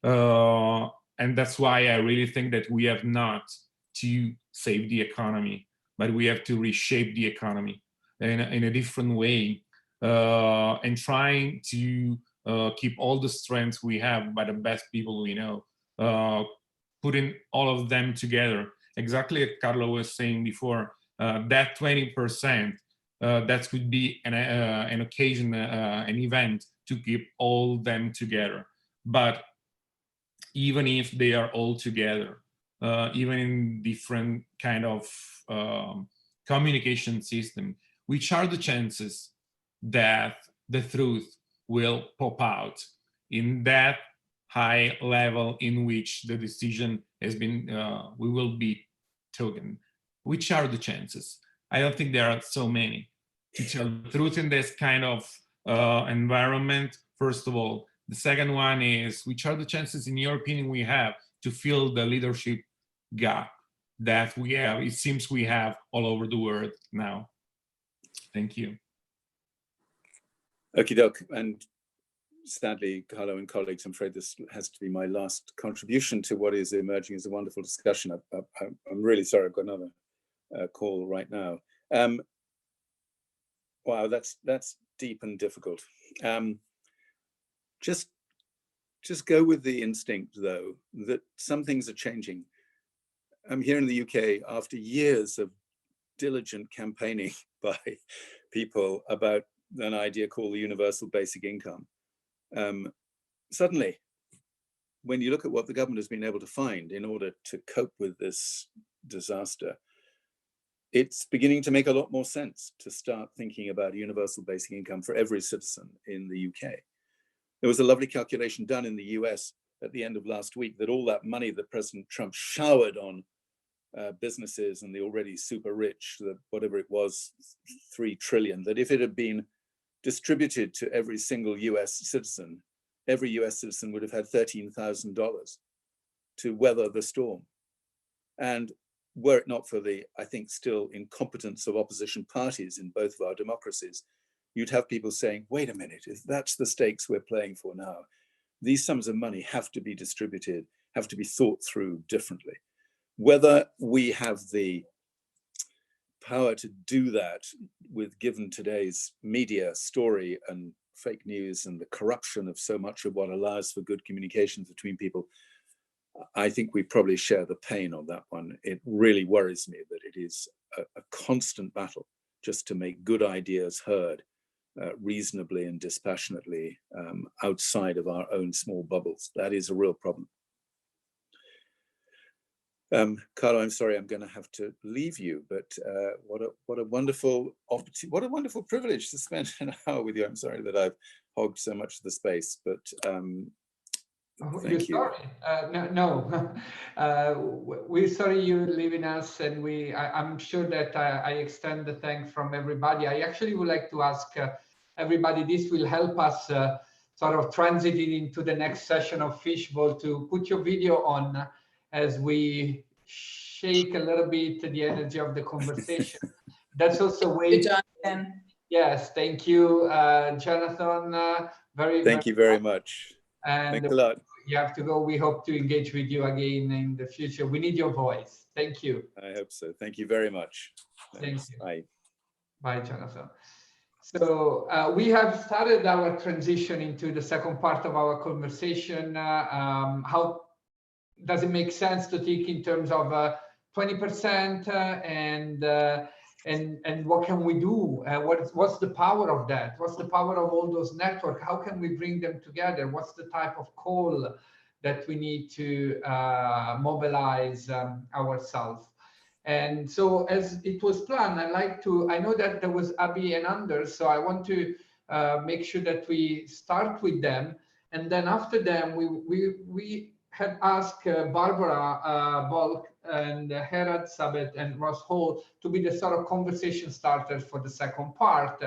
And that's why I really think that we have not to save the economy, but we have to reshape the economy in a different way, and trying to keep all the strengths we have by the best people we know, putting all of them together. Exactly like Carlo was saying before, that 20%, that could be an occasion, an event to keep all them together. But even if they are all together, even in different kind of communication system, which are the chances that the truth will pop out in that high level in which the decision has been, we will be taken? Which are the chances? I don't think there are so many. To tell the truth in this kind of environment, first of all. The second one is, which are the chances, in your opinion, we have to fill the leadership gap that we have, it seems we have all over the world now? Thank you. Okie doke. And sadly, Carlo and colleagues, I'm afraid this has to be my last contribution to what is emerging as a wonderful discussion. I'm really sorry, I've got another call right now. Wow, that's deep and difficult. Just go with the instinct, though, that some things are changing. I'm here in the UK after years of diligent campaigning by people about an idea called the universal basic income. Suddenly, when you look at what the government has been able to find in order to cope with this disaster, it's beginning to make a lot more sense to start thinking about a universal basic income for every citizen in the UK. There was a lovely calculation done in the US at the end of last week that all that money that President Trump showered on businesses and the already super rich, whatever it was, 3 trillion, that if it had been distributed to every single US citizen, every US citizen would have had $13,000 to weather the storm. And were it not for the, I think, still incompetence of opposition parties in both of our democracies, you'd have people saying, wait a minute, if that's the stakes we're playing for now, these sums of money have to be distributed, have to be thought through differently. Whether we have the power to do that with, given today's media story and fake news and the corruption of so much of what allows for good communications between people, I think we probably share the pain on that one. It really worries me that it is a constant battle just to make good ideas heard reasonably and dispassionately outside of our own small bubbles. That is a real problem. Carlo, I'm sorry, I'm going to have to leave you, but what a wonderful opportunity, what a wonderful privilege to spend an hour with you. I'm sorry that I've hogged so much of the space, but thank you. Sorry. No. We're sorry you're leaving us, and I'm sure that I extend the thanks from everybody. I actually would like to ask everybody, this will help us sort of transiting into the next session of Fishbowl to put your video on as we shake a little bit the energy of the conversation. That's also a way. Jonathan. Yes, thank you, Jonathan. Thank you very much. And thanks a lot. You have to go. We hope to engage with you again in the future. We need your voice. Thank you. I hope so. Thank you very much. Thank you. Bye. Bye, Jonathan. So we have started our transition into the second part of our conversation. How does it make sense to think in terms of 20% and what can we do? What's the power of that? What's the power of all those networks? How can we bring them together? What's the type of call that we need to mobilize ourselves? And so as it was planned, I know that there was Abby and Anders, so I want to make sure that we start with them. And then after them, we had asked Barbara Bulk and Herad Sabet and Ross Hall to be the sort of conversation starters for the second part.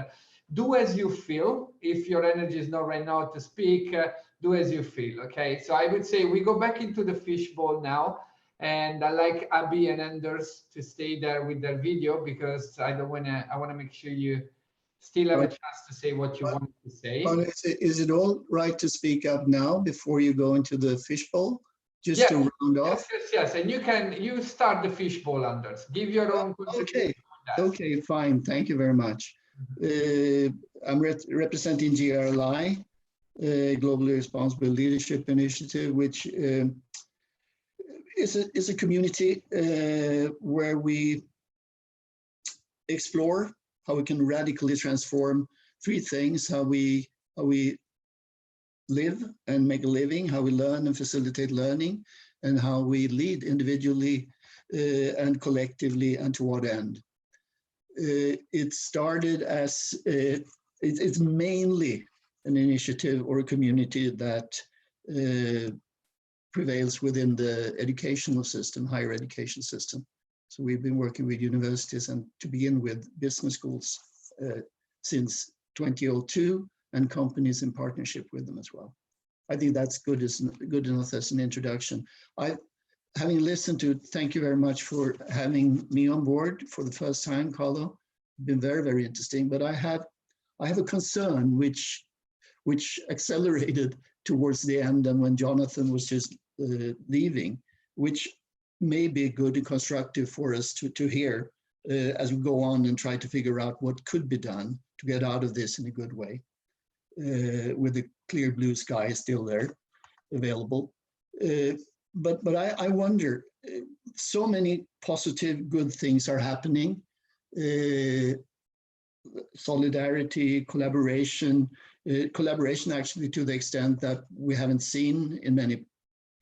Do as you feel. If your energy is not right now to speak, do as you feel, okay? So I would say we go back into the fishbowl now. And I like Abby and Anders to stay there with their video because I want to make sure you still have a chance to say what you want to say. Is it all right to speak up now before you go into the fishbowl? Just to round off? Yes. And you start the fishbowl, Anders. Give your own contribution. Okay, fine. Thank you very much. I'm representing GRLI, Globally Responsible Leadership Initiative, which is a community where we explore how we can radically transform three things: how we live and make a living, how we learn and facilitate learning, and how we lead individually and collectively, and to what end. It started as it's mainly an initiative or a community that prevails within the educational system, higher education system. So we've been working with universities and to begin with business schools since 2002, and companies in partnership with them as well. I think that's good enough as an introduction. Having listened to, thank you very much for having me on board for the first time, Carlo. Been very, very interesting, but I have a concern which accelerated towards the end and when Jonathan was just leaving, which may be good and constructive for us to hear as we go on and try to figure out what could be done to get out of this in a good way, with the clear blue sky still there available. But I wonder, so many positive, good things are happening. Solidarity, collaboration actually to the extent that we haven't seen in many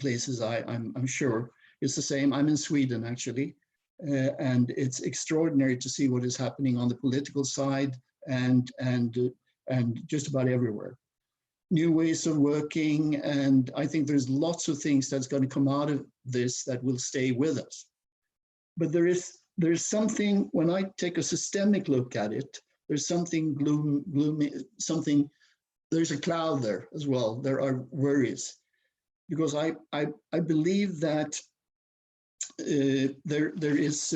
places, I'm sure. It's the same. I'm in Sweden, actually, and it's extraordinary to see what is happening on the political side and just about everywhere. New ways of working, and I think there's lots of things that's going to come out of this that will stay with us. But there is something, when I take a systemic look at it, there's something gloomy, something, there's a cloud there as well. There are worries, because I believe that there is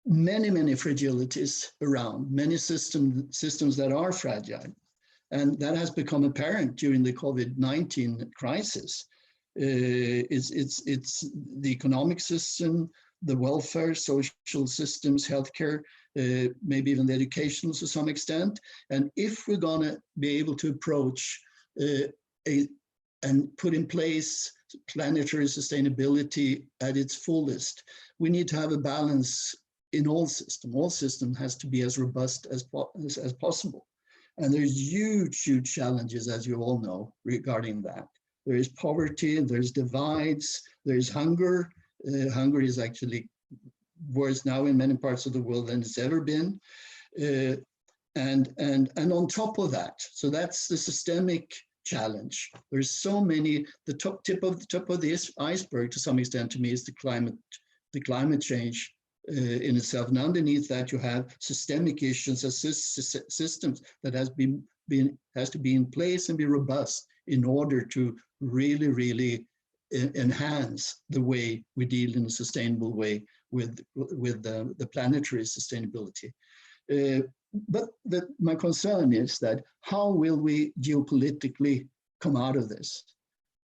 many fragilities around, many systems that are fragile. And that has become apparent during the COVID-19 crisis. It's the economic system, the welfare, social systems, healthcare, maybe even the educational to some extent. And if we're gonna be able to approach and put in place planetary sustainability at its fullest, we need to have a balance in all systems. All systems has to be as robust as possible. And there's huge challenges, as you all know, regarding that. There is poverty, there's divides, there's hunger. Hunger is actually worse now in many parts of the world than it's ever been. And on top of that, so that's the systemic challenge. There's so many, the tip of this iceberg to some extent to me is the climate change in itself. And underneath that you have systemic issues as systems that has been to be in place and be robust in order to really enhance the way we deal in a sustainable way with the planetary sustainability. But my concern is that how will we geopolitically come out of this?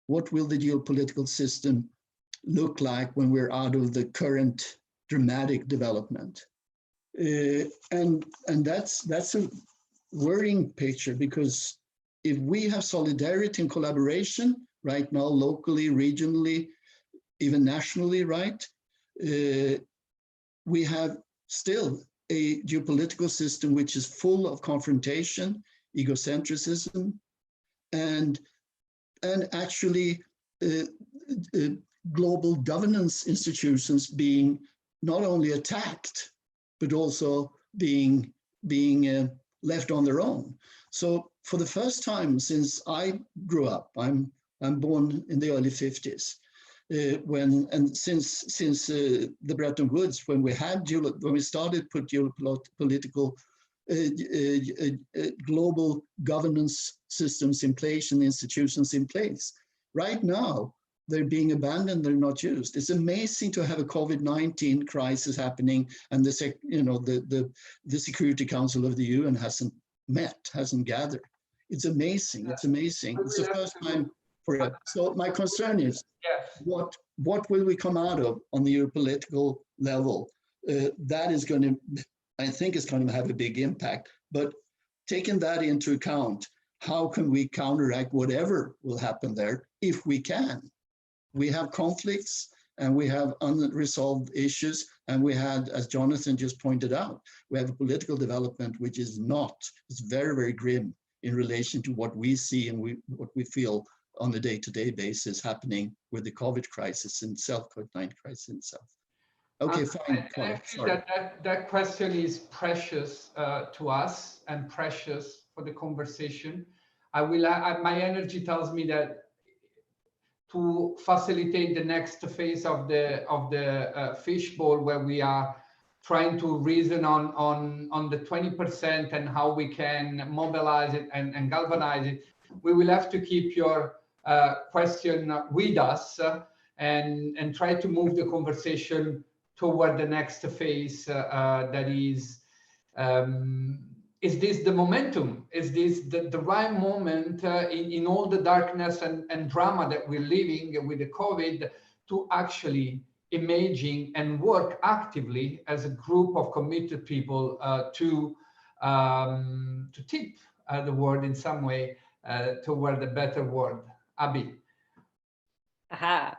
What will the geopolitical system look like when we're out of the current dramatic development? And that's a worrying picture, because if we have solidarity and collaboration right now, locally, regionally, even nationally, right? We have still a geopolitical system which is full of confrontation, egocentrism, and actually global governance institutions being not only attacked, but also being left on their own. So for the first time since I grew up, I'm born in the early 50s, since the Bretton Woods, when we started put geopolitical global governance systems in place and institutions in place. Right now, they're being abandoned, they're not used. It's amazing to have a COVID-19 crisis happening, and the Security Council of the UN hasn't gathered. It's amazing, it's amazing. It's the first time for it. So my concern is, what will we come out of on the geopolitical level? That is going to, I think it's going to have a big impact, but taking that into account, how can we counteract whatever will happen there if we can? We have conflicts and we have unresolved issues, and we had, as Jonathan just pointed out, we have a political development which is it's very, very grim in relation to what we see and what we feel on a day-to-day basis happening with the COVID crisis itself, COVID-19 crisis itself. Okay, fine. Sorry. That question is precious to us and precious for the conversation. My energy tells me that to facilitate the next phase of the fishbowl, where we are trying to reason on the 20% and how we can mobilize it and galvanize it, we will have to keep your question with us and try to move the conversation toward the next phase. That is this the momentum? Is this the right moment in all the darkness and drama that we're living with the COVID to actually imaging and work actively as a group of committed people to tip the world in some way toward a better world? Abby. Aha.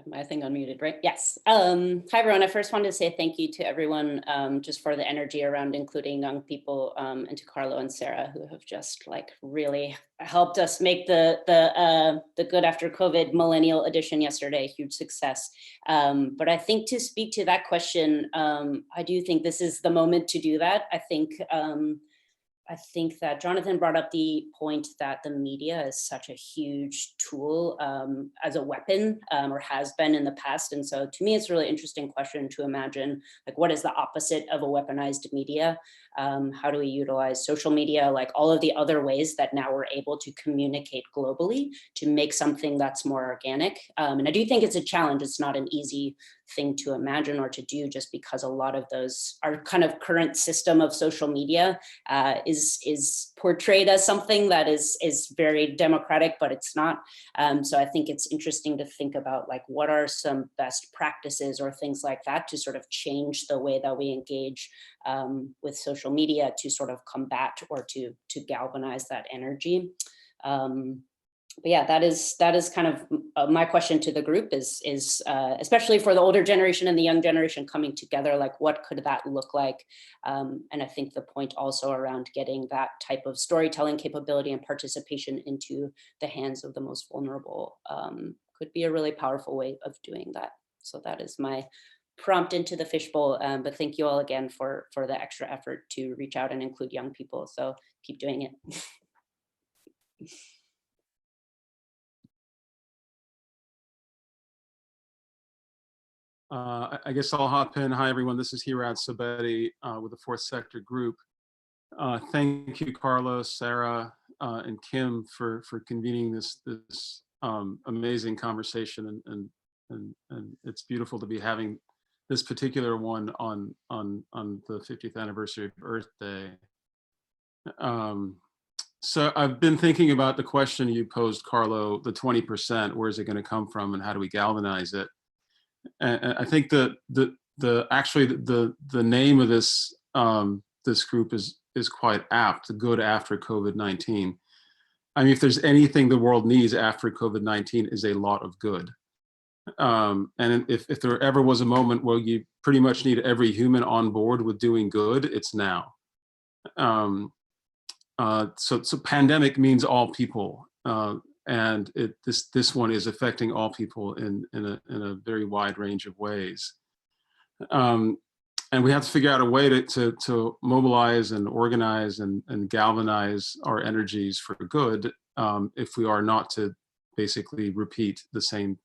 My thing unmuted, right? Yes. Hi, everyone. I first wanted to say thank you to everyone just for the energy around including young people, and to Carlo and Sarah, who have just like really helped us make the Good After COVID Millennial Edition yesterday a huge success. But I think to speak to that question, I do think this is the moment to do that. I think that Jonathan brought up the point that the media is such a huge tool as a weapon, or has been in the past. And so to me, it's a really interesting question to imagine, like, what is the opposite of a weaponized media? How do we utilize social media, like all of the other ways that now we're able to communicate globally to make something that's more organic? And I do think it's a challenge. It's not an easy thing to imagine or to do, just because a lot of those, our kind of current system of social media is portrayed as something that is very democratic, but it's not. So I think it's interesting to think about, like, what are some best practices or things like that to sort of change the way that we engage with social media to sort of combat or to galvanize that energy. But yeah, that is kind of my question to the group is especially for the older generation and the young generation coming together, like, what could that look like? And I think the point also around getting that type of storytelling capability and participation into the hands of the most vulnerable could be a really powerful way of doing that. So that is my prompt into the fishbowl. But thank you all again for the extra effort to reach out and include young people. So keep doing it. I guess I'll hop in. Hi, everyone. This is Hirad Sabeti with the Fourth Sector Group. Thank you, Carlos, Sarah, and Kim for convening this amazing conversation, and it's beautiful to be having this particular one on the 50th anniversary of Earth Day. So I've been thinking about the question you posed, Carlo, the 20%. Where is it going to come from, and how do we galvanize it? And I think actually the name of this this group is quite apt. The good after COVID-19. I mean, if there's anything the world needs after COVID-19 is a lot of good. And if there ever was a moment where you pretty much need every human on board with doing good, it's now. So pandemic means all people, and this one is affecting all people in a very wide range of ways. And we have to figure out a way to mobilize and organize and galvanize our energies for good, if we are not to basically repeat the same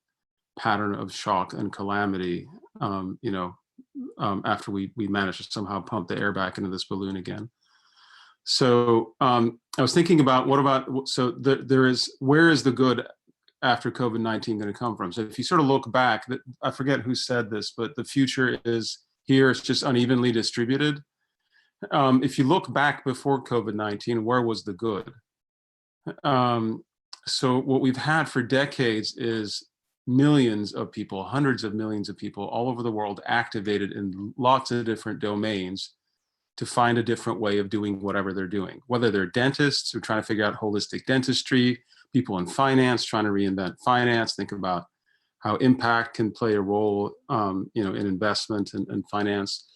pattern of shock and calamity, after we manage to somehow pump the air back into this balloon again. So I was thinking about where is the good after COVID-19 going to come from? So if you sort of look back, I forget who said this, but the future is here, it's just unevenly distributed. If you look back before COVID-19, where was the good? So what we've had for decades is millions of people, hundreds of millions of people all over the world activated in lots of different domains to find a different way of doing whatever they're doing, whether they're dentists who are trying to figure out holistic dentistry, people in finance trying to reinvent finance, think about how impact can play a role in investment and finance,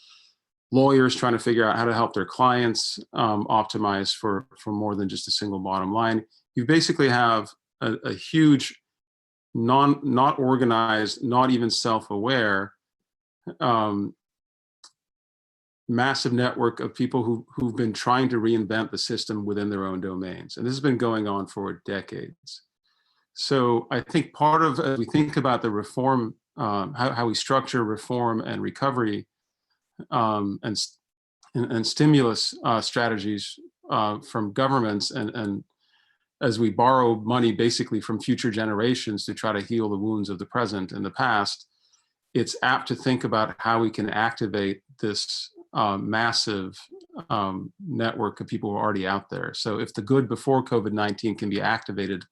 lawyers trying to figure out how to help their clients optimize for more than just a single bottom line. You basically have a huge, not organized, not even self-aware, massive network of people who've been trying to reinvent the system within their own domains. And this has been going on for decades. So I think part of, as we think about the reform, how we structure reform and recovery and stimulus strategies from governments, and as we borrow money basically from future generations to try to heal the wounds of the present and the past, it's apt to think about how we can activate this massive network of people who are already out there. So if the good before COVID-19 can be activated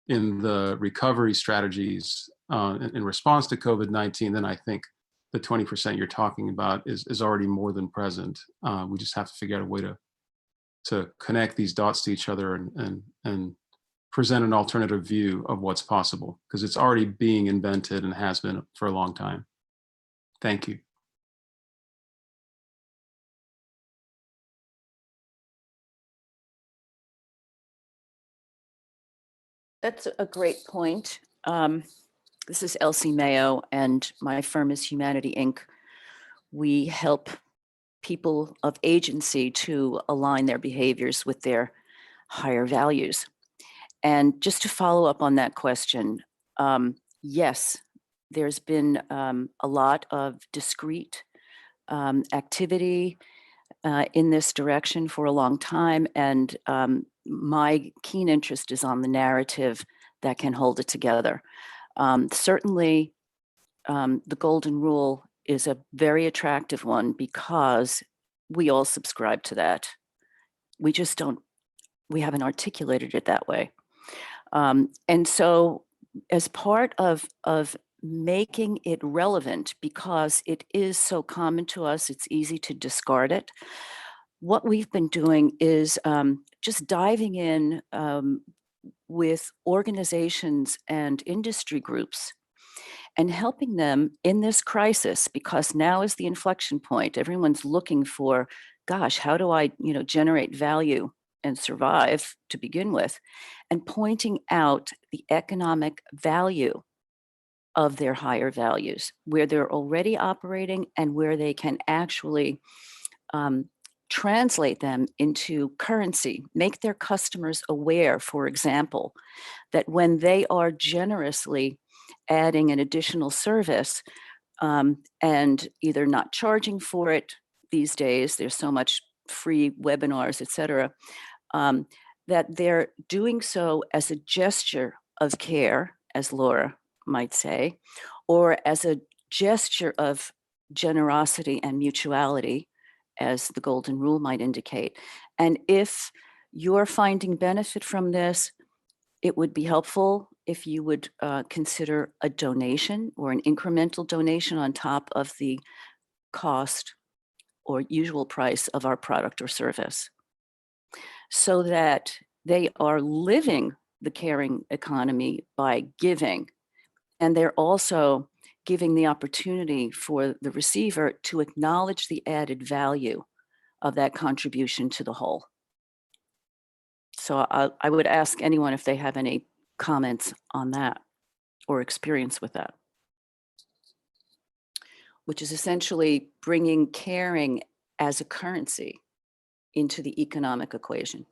in the recovery strategies in response to COVID-19, then I think the 20% you're talking about is already more than present. We just have to figure out a way to connect these dots to each other and present an alternative view of what's possible, because it's already being invented and has been for a long time. Thank you. That's a great point. This is Elsie Mayo, and my firm is Humanity Inc. We help people of agency to align their behaviors with their higher values. And just to follow up on that question, yes, there's been a lot of discrete activity in this direction for a long time, and my keen interest is on the narrative that can hold it together. Certainly, the golden rule is a very attractive one because we all subscribe to that. We just we haven't articulated it that way. And so as part of making it relevant, because it is so common to us, it's easy to discard it. What we've been doing is just diving in with organizations and industry groups and helping them in this crisis, because now is the inflection point. Everyone's looking for, gosh, how do I, generate value and survive to begin with, and pointing out the economic value of their higher values, where they're already operating and where they can actually translate them into currency, make their customers aware, for example, that when they are generously adding an additional service and either not charging for it these days, there's so much free webinars, etc., that they're doing so as a gesture of care, as Laura might say, or as a gesture of generosity and mutuality, as the golden rule might indicate. And if you're finding benefit from this, it would be helpful if you would consider a donation or an incremental donation on top of the cost or usual price of our product or service, so that they are living the caring economy by giving. And they're also giving the opportunity for the receiver to acknowledge the added value of that contribution to the whole. So I would ask anyone if they have any comments on that or experience with that, which is essentially bringing caring as a currency into the economic equation.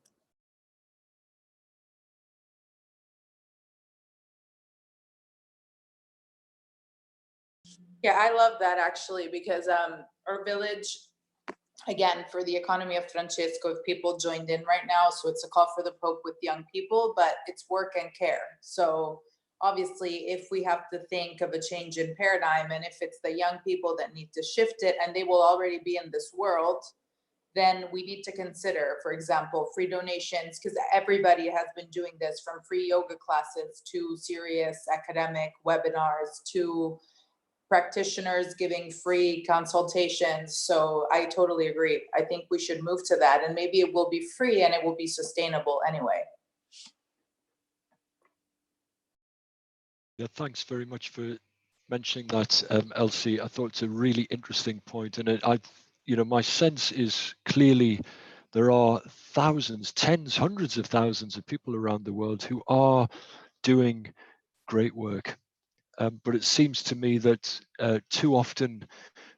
Yeah, I love that actually, because our village, again, for the economy of Francesco, if people joined in right now, so it's a call for the Pope with young people, but it's work and care. So obviously, if we have to think of a change in paradigm, and if it's the young people that need to shift it, and they will already be in this world, then we need to consider, for example, free donations, because everybody has been doing this, from free yoga classes to serious academic webinars to practitioners giving free consultations. So I totally agree. I think we should move to that, and maybe it will be free and it will be sustainable anyway. Yeah, thanks very much for mentioning that, Elsie. I thought it's a really interesting point, and my sense is clearly there are thousands, tens, hundreds of thousands of people around the world who are doing great work. But it seems to me that too often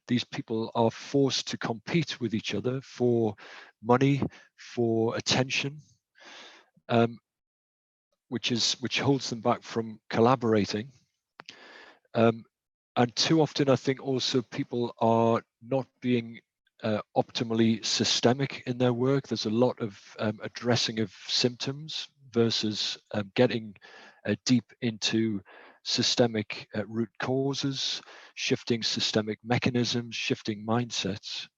these people are forced to compete with each other for money, for attention, which holds them back from collaborating. And too often, I think also people are not being optimally systemic in their work. There's a lot of addressing of symptoms versus getting deep into systemic root causes, shifting systemic mechanisms, shifting mindsets.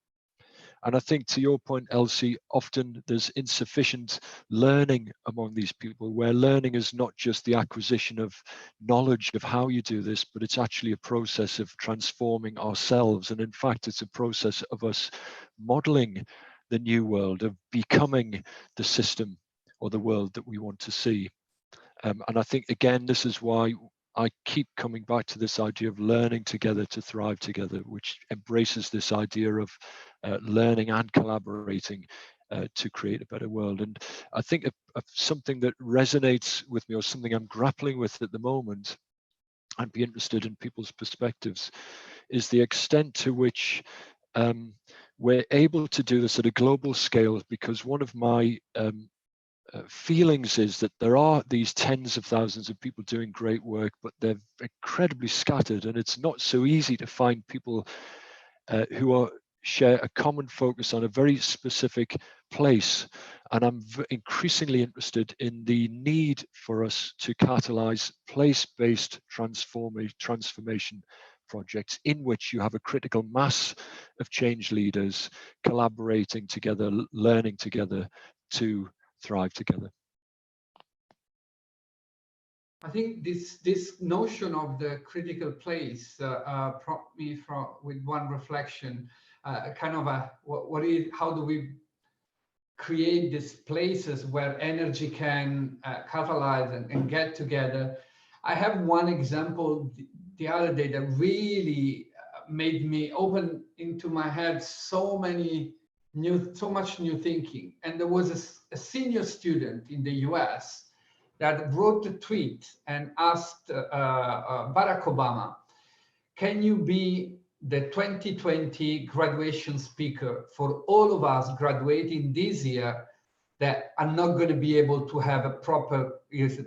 And I think, to your point, Elsie, often there's insufficient learning among these people, where learning is not just the acquisition of knowledge of how you do this, but it's actually a process of transforming ourselves. And in fact, it's a process of us modeling the new world, of becoming the system or the world that we want to see. And I think, again, this is why I keep coming back to this idea of learning together to thrive together, which embraces this idea of learning and collaborating to create a better world. And I think something that resonates with me, or something I'm grappling with at the moment, I'd be interested in people's perspectives, is the extent to which we're able to do this at a global scale. Because one of my feelings is that there are these tens of thousands of people doing great work, but they're incredibly scattered, and it's not so easy to find people who share a common focus on a very specific place. And I'm increasingly interested in the need for us to catalyze place-based transformation projects, in which you have a critical mass of change leaders collaborating together, learning together to thrive together. I think this notion of the critical place prompted me with one reflection, kind of how do we create these places where energy can catalyze and get together. I have one example the other day that really made me open into my head so much new thinking. And there was a senior student in the US that wrote a tweet and asked Barack Obama, can you be the 2020 graduation speaker for all of us graduating this year that are not going to be able to have a proper,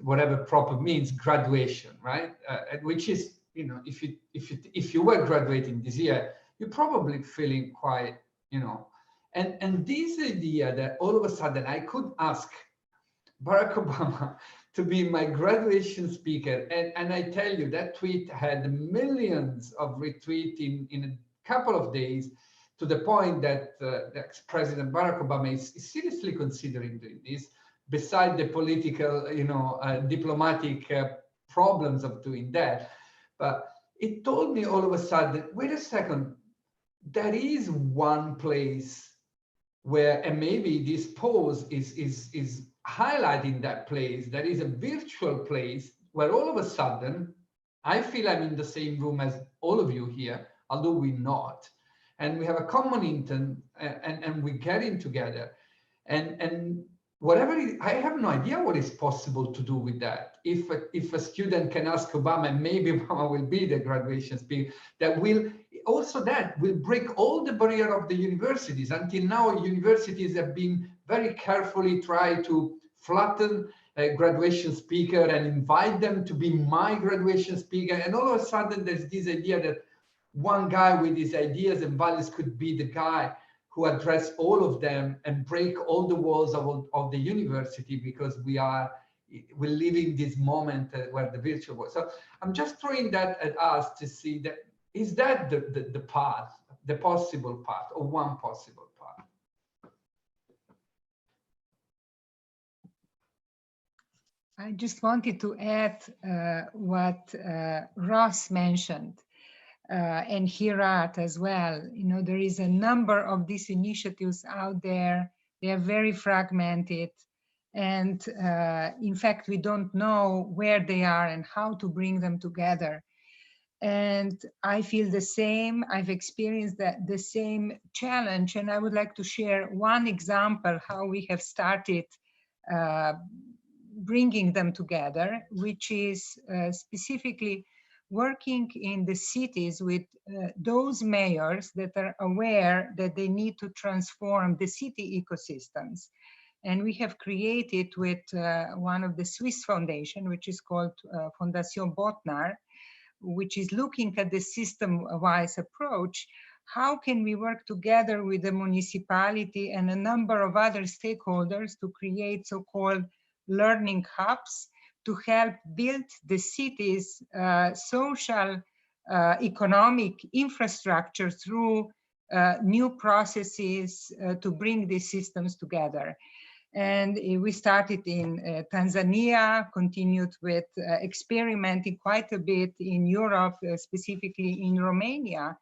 whatever proper means, graduation, right? Which is, if you were graduating this year, you're probably feeling quite, And this idea that all of a sudden I could ask Barack Obama to be my graduation speaker, and I tell you, that tweet had millions of retweets in a couple of days, to the point that President Barack Obama is seriously considering doing this, beside the political, diplomatic problems of doing that. But it told me all of a sudden, wait a second, there is one place where, and maybe this pose is highlighting that place. There is a virtual place where all of a sudden, I feel I'm in the same room as all of you here, although we're not. And we have a common intent, and we're getting together. And whatever I have no idea what is possible to do with that. If a student can ask Obama, and maybe Obama will be the graduation speaker, that will break all the barrier of the universities. Until now, universities have been very carefully try to flatten a graduation speaker and invite them to be my graduation speaker. And all of a sudden, there's this idea that one guy with his ideas and values could be the guy who address all of them and break all the walls of the university, because we're living this moment where the virtual world. So I'm just throwing that at us to see that, is that the path, the possible path, or one possible path? I just wanted to add what Ross mentioned. And Hirat as well. There is a number of these initiatives out there. They are very fragmented. And in fact, we don't know where they are and how to bring them together. And I feel the same. I've experienced the same challenge. And I would like to share one example how we have started bringing them together, which is specifically working in the cities with those mayors that are aware that they need to transform the city ecosystems. And we have created with one of the Swiss foundation, which is called Fondation Botnar, which is looking at the system-wise approach. How can we work together with the municipality and a number of other stakeholders to create so-called learning hubs to help build the city's social, economic infrastructure through new processes to bring these systems together. And we started in Tanzania, continued with experimenting quite a bit in Europe, specifically in Romania,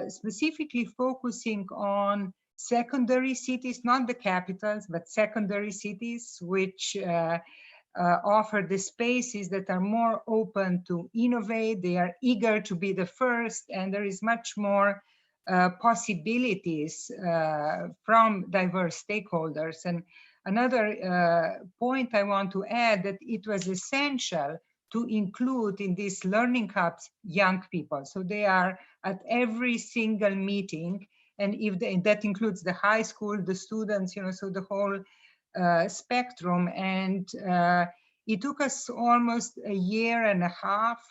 specifically focusing on secondary cities, not the capitals, but secondary cities, which offer the spaces that are more open to innovate. They are eager to be the first, and there is much more possibilities from diverse stakeholders. And another point I want to add, that it was essential to include in these learning hubs young people. So they are at every single meeting, and that includes the high school, the students, so the whole spectrum. And it took us almost a year and a half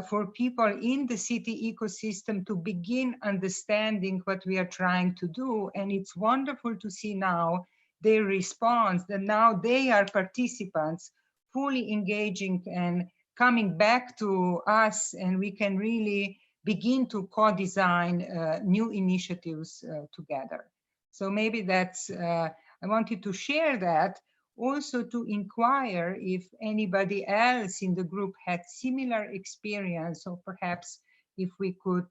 for people in the city ecosystem to begin understanding what we are trying to do. And it's wonderful to see now their response, that now they are participants, fully engaging and coming back to us, and we can really begin to co-design new initiatives together. So maybe that's, I wanted to share that, also to inquire if anybody else in the group had similar experience, or perhaps if we could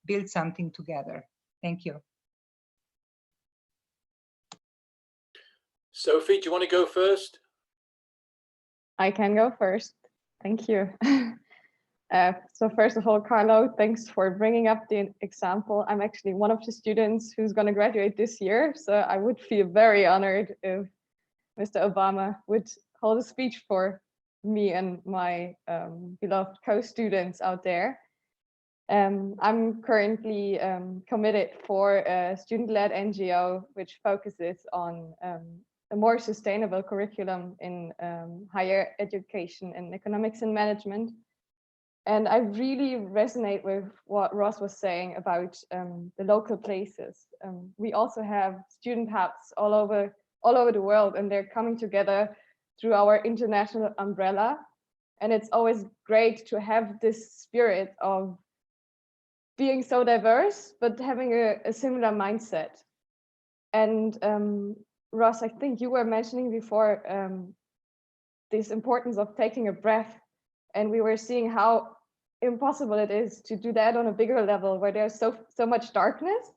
build something together. Thank you. Sophie, do you want to go first? I can go first. Thank you. So first of all, Carlo, thanks for bringing up the example. I'm actually one of the students who's going to graduate this year, so I would feel very honored if Mr. Obama would hold a speech for me and my beloved co-students out there. I'm currently committed for a student-led NGO which focuses on a more sustainable curriculum in higher education and economics and management. And I really resonate with what Ross was saying about the local places. We also have student hubs all over the world, and they're coming together through our international umbrella. And it's always great to have this spirit of being so diverse, but having a similar mindset. And Ross, I think you were mentioning before this importance of taking a breath. And we were seeing how impossible it is to do that on a bigger level where there's so much darkness.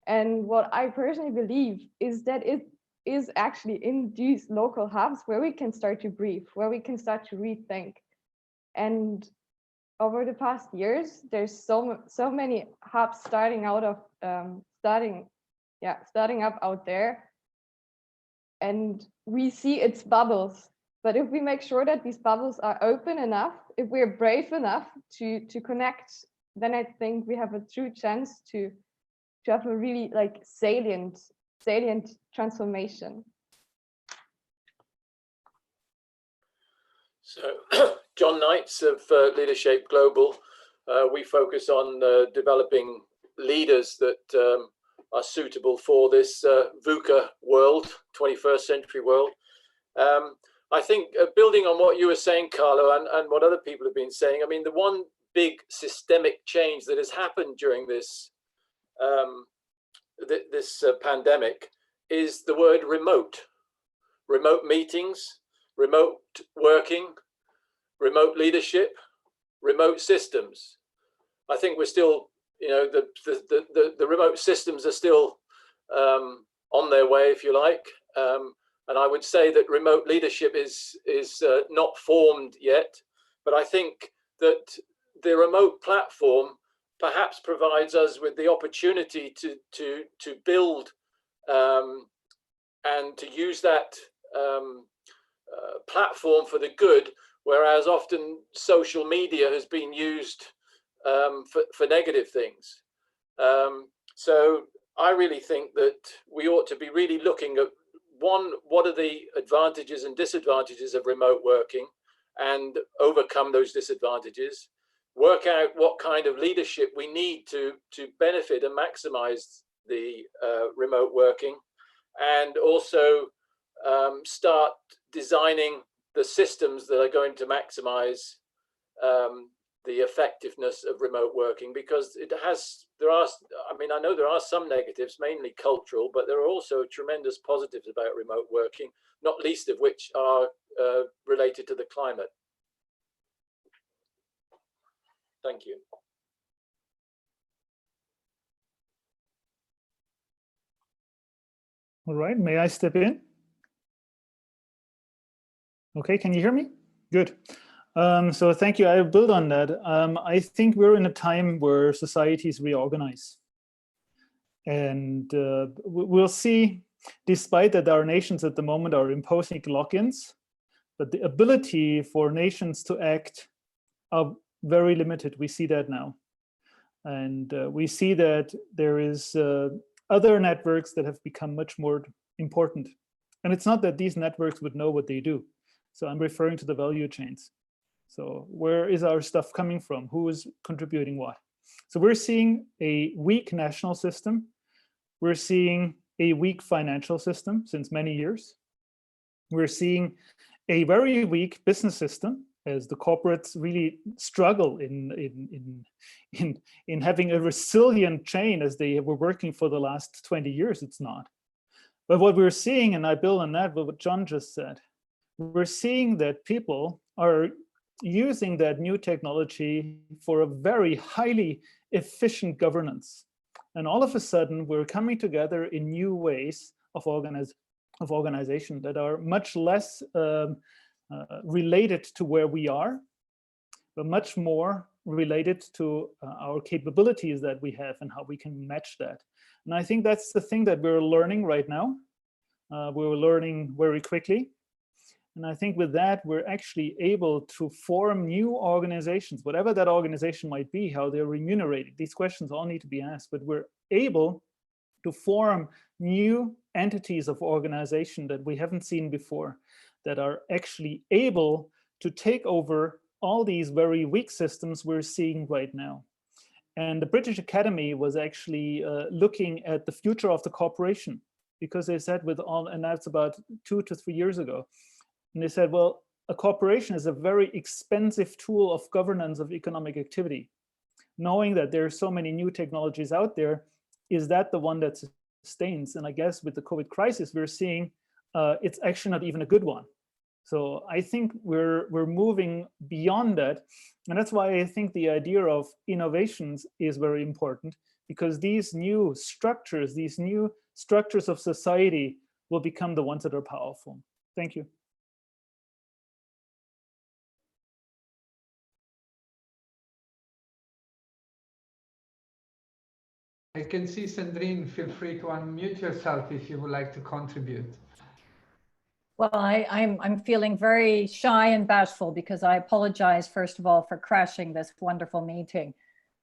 And what I personally believe is that it is actually in these local hubs where we can start to breathe, where we can start to rethink. And over the past years, there's so many hubs starting up out there, and we see its bubbles. But if we make sure that these bubbles are open enough, if we're brave enough to connect, then I think we have a true chance to have a really like salient transformation. So, John Knights of Leadership Global, we focus on developing leaders that are suitable for this VUCA world, 21st century world. I think building on what you were saying, Carlo, and what other people have been saying, I mean, the one big systemic change that has happened during this pandemic is the word remote. Remote meetings, remote working, remote leadership, remote systems. I think we're still, you know, the remote systems are still on their way, if you like. And I would say that remote leadership is not formed yet, but I think that the remote platform perhaps provides us with the opportunity to build and to use that platform for the good, whereas often social media has been used for negative things. So I really think that we ought to be really looking at, one, what are the advantages and disadvantages of remote working, and overcome those disadvantages, work out what kind of leadership we need to benefit and maximize the remote working, and also start designing the systems that are going to maximize the effectiveness of remote working, because I know there are some negatives, mainly cultural, but there are also tremendous positives about remote working, not least of which are related to the climate. Thank you. All right, may I step in? Okay, can you hear me? Good. So thank you. I build on that. I think we're in a time where societies reorganize. And we'll see, despite that our nations at the moment are imposing lock-ins, but the ability for nations to act are very limited. We see that now. And we see that there is other networks that have become much more important. And it's not that these networks would know what they do. So I'm referring to the value chains. So where is our stuff coming from? Who is contributing what? So we're seeing a weak national system. We're seeing a weak financial system since many years. We're seeing a very weak business system as the corporates really struggle in having a resilient chain as they were working for the last 20 years. It's not. But what we're seeing, and I build on that, what John just said, we're seeing that people are using that new technology for a very highly efficient governance. And all of a sudden, we're coming together in new ways of organization that are much less related to where we are, but much more related to our capabilities that we have and how we can match that. And I think that's the thing that we're learning right now. We're learning very quickly. And I think with that, we're actually able to form new organizations, whatever that organization might be, how they're remunerated. These questions all need to be asked, but we're able to form new entities of organization that we haven't seen before, that are actually able to take over all these very weak systems we're seeing right now. And the British Academy was actually looking at the future of the corporation, because they said with all, and that's about 2 to 3 years ago, and they said, well, a corporation is a very expensive tool of governance of economic activity. Knowing that there are so many new technologies out there, is that the one that sustains? And I guess with the COVID crisis, we're seeing it's actually not even a good one. So I think we're moving beyond that. And that's why I think the idea of innovations is very important, because these new structures of society will become the ones that are powerful. Thank you. I can see Sandrine, feel free to unmute yourself if you would like to contribute. Well, I'm feeling very shy and bashful because I apologize, first of all, for crashing this wonderful meeting.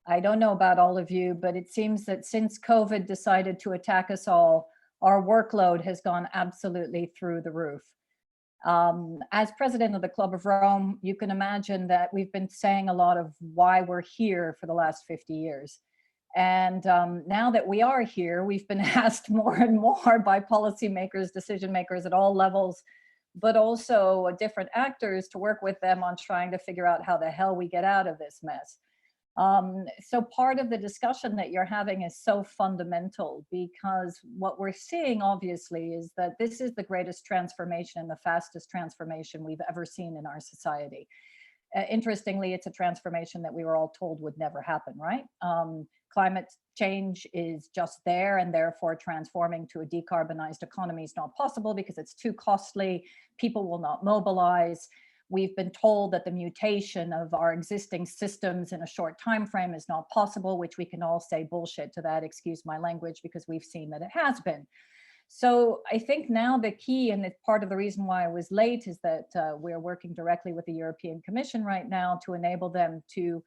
I don't know about all of you, but it seems that since COVID decided to attack us all, our workload has gone absolutely through the roof. As president of the Club of Rome, you can imagine that we've been saying a lot of why we're here for the last 50 years. And now that we are here, we've been asked more and more by policymakers, decision makers at all levels, but also different actors to work with them on trying to figure out how the hell we get out of this mess. So part of the discussion that you're having is so fundamental, because what we're seeing obviously is that this is the greatest transformation and the fastest transformation we've ever seen in our society. Interestingly, it's a transformation that we were all told would never happen, right? Climate change is just there, and therefore transforming to a decarbonized economy is not possible because it's too costly. People will not mobilize. We've been told that the mutation of our existing systems in a short time frame is not possible, which we can all say bullshit to that, excuse my language, because we've seen that it has been. So I think now the key, and part of the reason why I was late, is that we're working directly with the European Commission right now to enable them to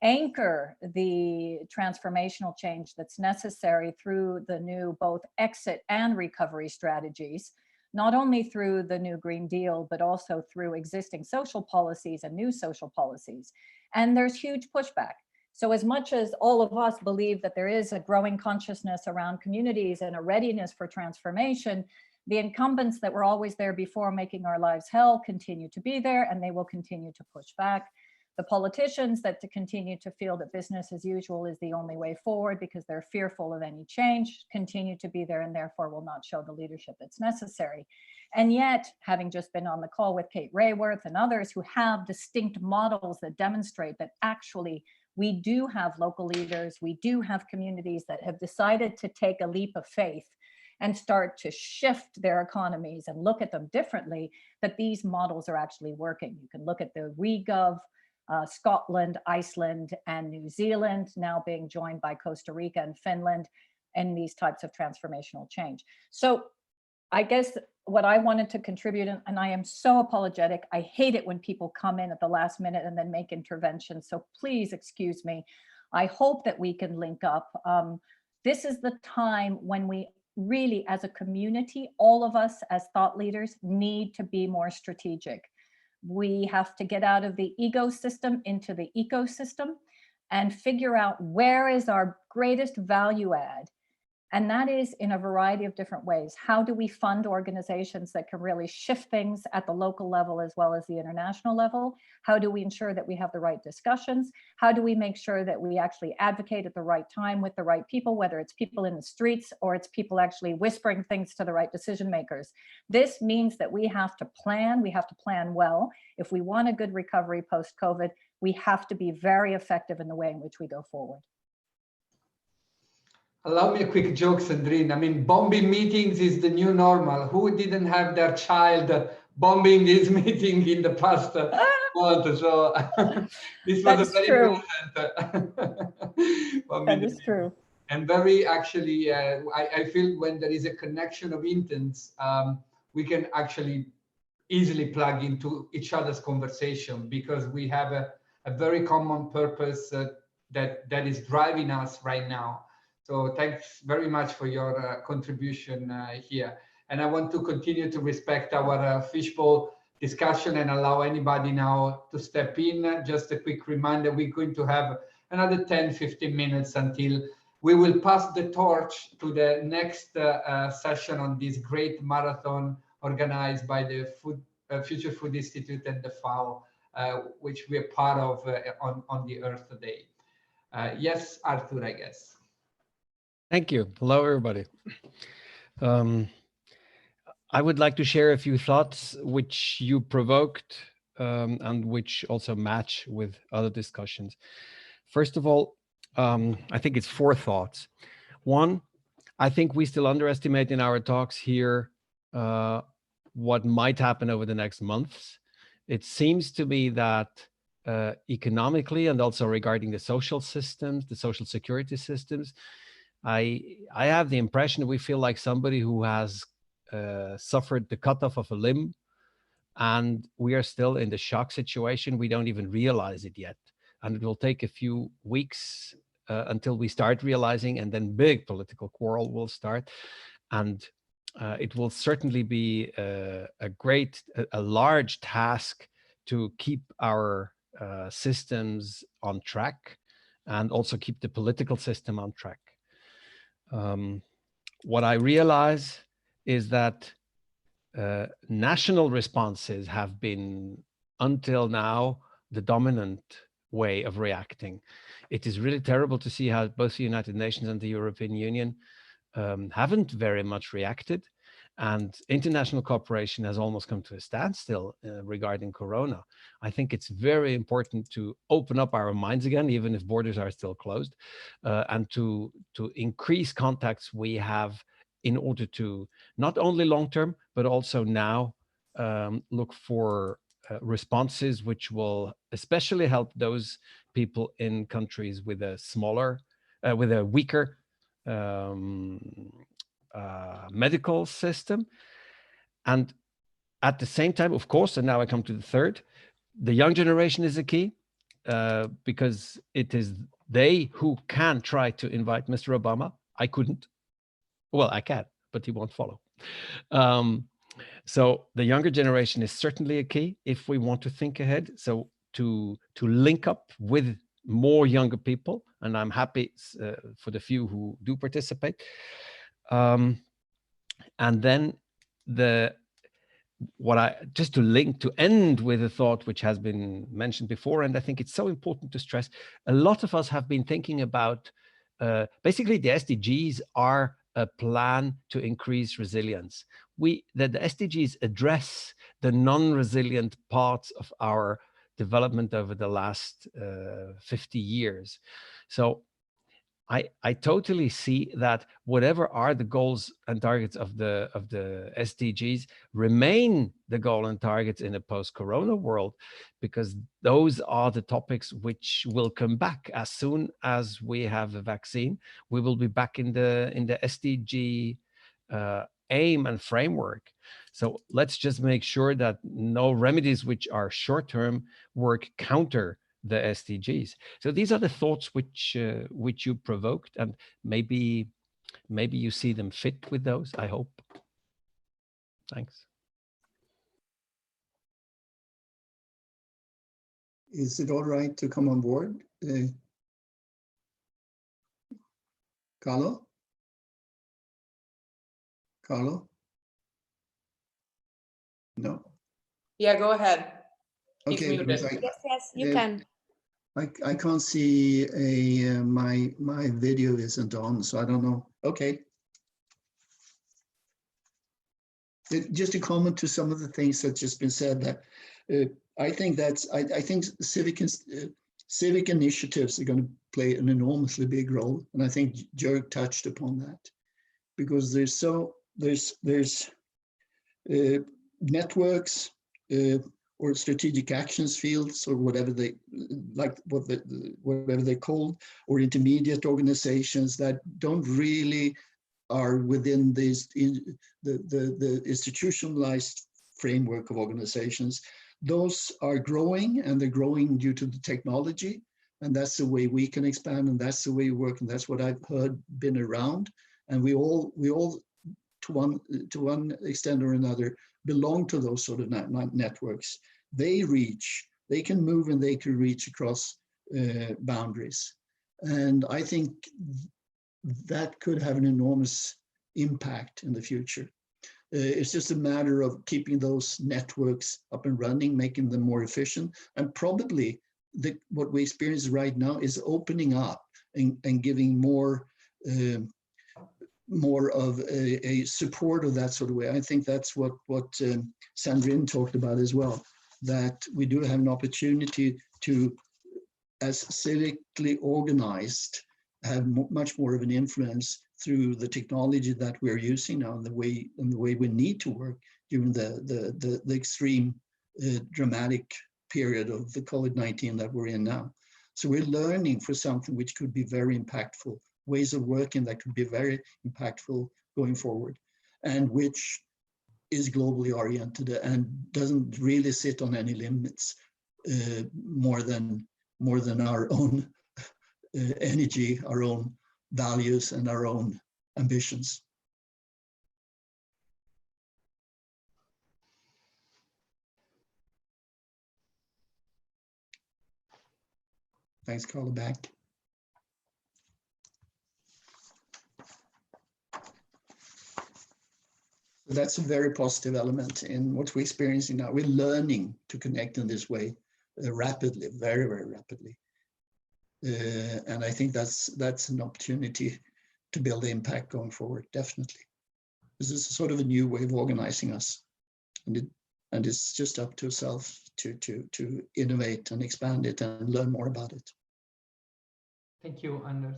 anchor the transformational change that's necessary through the new both exit and recovery strategies, not only through the new Green Deal, but also through existing social policies and new social policies. And there's huge pushback. So as much as all of us believe that there is a growing consciousness around communities and a readiness for transformation, the incumbents that were always there before making our lives hell continue to be there, and they will continue to push back. The politicians that to continue to feel that business as usual is the only way forward because they're fearful of any change continue to be there, and therefore will not show the leadership that's necessary. And yet, having just been on the call with Kate Rayworth and others who have distinct models that demonstrate that actually we do have local leaders, we do have communities that have decided to take a leap of faith and start to shift their economies and look at them differently, that these models are actually working. You can look at the WeGov, Scotland, Iceland, and New Zealand, now being joined by Costa Rica and Finland, and these types of transformational change. So I guess what I wanted to contribute, and I am so apologetic, I hate it when people come in at the last minute and then make interventions, so please excuse me. I hope that we can link up. This is the time when we really, as a community, all of us as thought leaders need to be more strategic. We have to get out of the ego system into the ecosystem and figure out where is our greatest value add. And that is in a variety of different ways. How do we fund organizations that can really shift things at the local level as well as the international level? How do we ensure that we have the right discussions? How do we make sure that we actually advocate at the right time with the right people, whether it's people in the streets or it's people actually whispering things to the right decision makers? This means that we have to plan well. If we want a good recovery post-COVID, we have to be very effective in the way in which we go forward. Allow me a quick joke, Sandrine. I mean, bombing meetings is the new normal. Who didn't have their child bombing this meeting in the past month? So this was a very pleasant. That is true. And very actually, I feel when there is a connection of intents, we can actually easily plug into each other's conversation because we have a very common purpose that is driving us right now. So thanks very much for your contribution here. And I want to continue to respect our fishbowl discussion and allow anybody now to step in. Just a quick reminder, we're going to have another 10-15 minutes until we will pass the torch to the next session on this great marathon organized by the Future Food Institute and the FAO, which we are part of on the Earth Day. Yes, Arthur, I guess. Thank you. Hello, everybody. I would like to share a few thoughts which you provoked and which also match with other discussions. First of all, I think it's 4 thoughts. One, I think we still underestimate in our talks here what might happen over the next months. It seems to me that economically and also regarding the social systems, the social security systems, I have the impression that we feel like somebody who has suffered the cutoff of a limb, and we are still in the shock situation. We don't even realize it yet. And it will take a few weeks until we start realizing, and then big political quarrel will start. And it will certainly be a large task to keep our systems on track and also keep the political system on track. What I realize is that national responses have been, until now, the dominant way of reacting. It is really terrible to see how both the United Nations and the European Union haven't very much reacted, and international cooperation has almost come to a standstill regarding Corona. I think it's very important to open up our minds again, even if borders are still closed, and to increase contacts we have in order to not only long-term, but also now look for responses which will especially help those people in countries with a smaller, with a weaker medical system. And at the same time, of course, and now I come to the third, the young generation is a key because it is they who can try to invite Mr. Obama. I couldn't. Well, I can, but he won't follow. So the younger generation is certainly a key if we want to think ahead. So to link up with more younger people, and I'm happy for the few who do participate. And then just to end with a thought which has been mentioned before, and I think it's so important to stress, a lot of us have been thinking about, basically the SDGs are a plan to increase resilience. The SDGs address the non-resilient parts of our development over the last 50 years. So I totally see that whatever are the goals and targets of the SDGs remain the goal and targets in a post-corona world, because those are the topics which will come back as soon as we have a vaccine. We will be back in the SDG aim and framework. So let's just make sure that no remedies which are short-term work counter the SDGs. So these are the thoughts which you provoked, and maybe you see them fit with those, I hope. Thanks. Is it all right to come on board? Carlo? No. Yeah, go ahead. He's Okay. muted. Yes, you can. I can't see my video isn't on, so I don't know. Okay. Just to comment to some of the things that's just been said, that I think civic initiatives are going to play an enormously big role, and I think Jörg touched upon that, because there's networks or strategic actions fields, or whatever whatever they're called, or intermediate organizations that don't really are within the institutionalized framework of organizations. Those are growing, and they're growing due to the technology, and that's the way we can expand, and that's the way we work, and that's what I've heard been around. And we all to one extent or another belong to those sort of networks, they can move and they can reach across boundaries. And I think that could have an enormous impact in the future. It's just a matter of keeping those networks up and running, making them more efficient, and probably what we experience right now is opening up and giving more of a support of that sort of way. I think that's what Sandrine talked about as well, that we do have an opportunity to, as civically organized, have much more of an influence through the technology that we're using now and the way we need to work during the extreme dramatic period of the COVID-19 that we're in now. So we're learning for something which could be very impactful, ways of working that could be very impactful going forward, and which is globally oriented and doesn't really sit on any limits more than our own energy, our own values, and our own ambitions. Thanks, Carla. Back. That's a very positive element in what we're experiencing now. We're learning to connect in this way rapidly, very, very rapidly. And I think that's an opportunity to build impact going forward, definitely. This is sort of a new way of organizing us. And it's just up to ourselves to innovate and expand it and learn more about it. Thank you, Anders.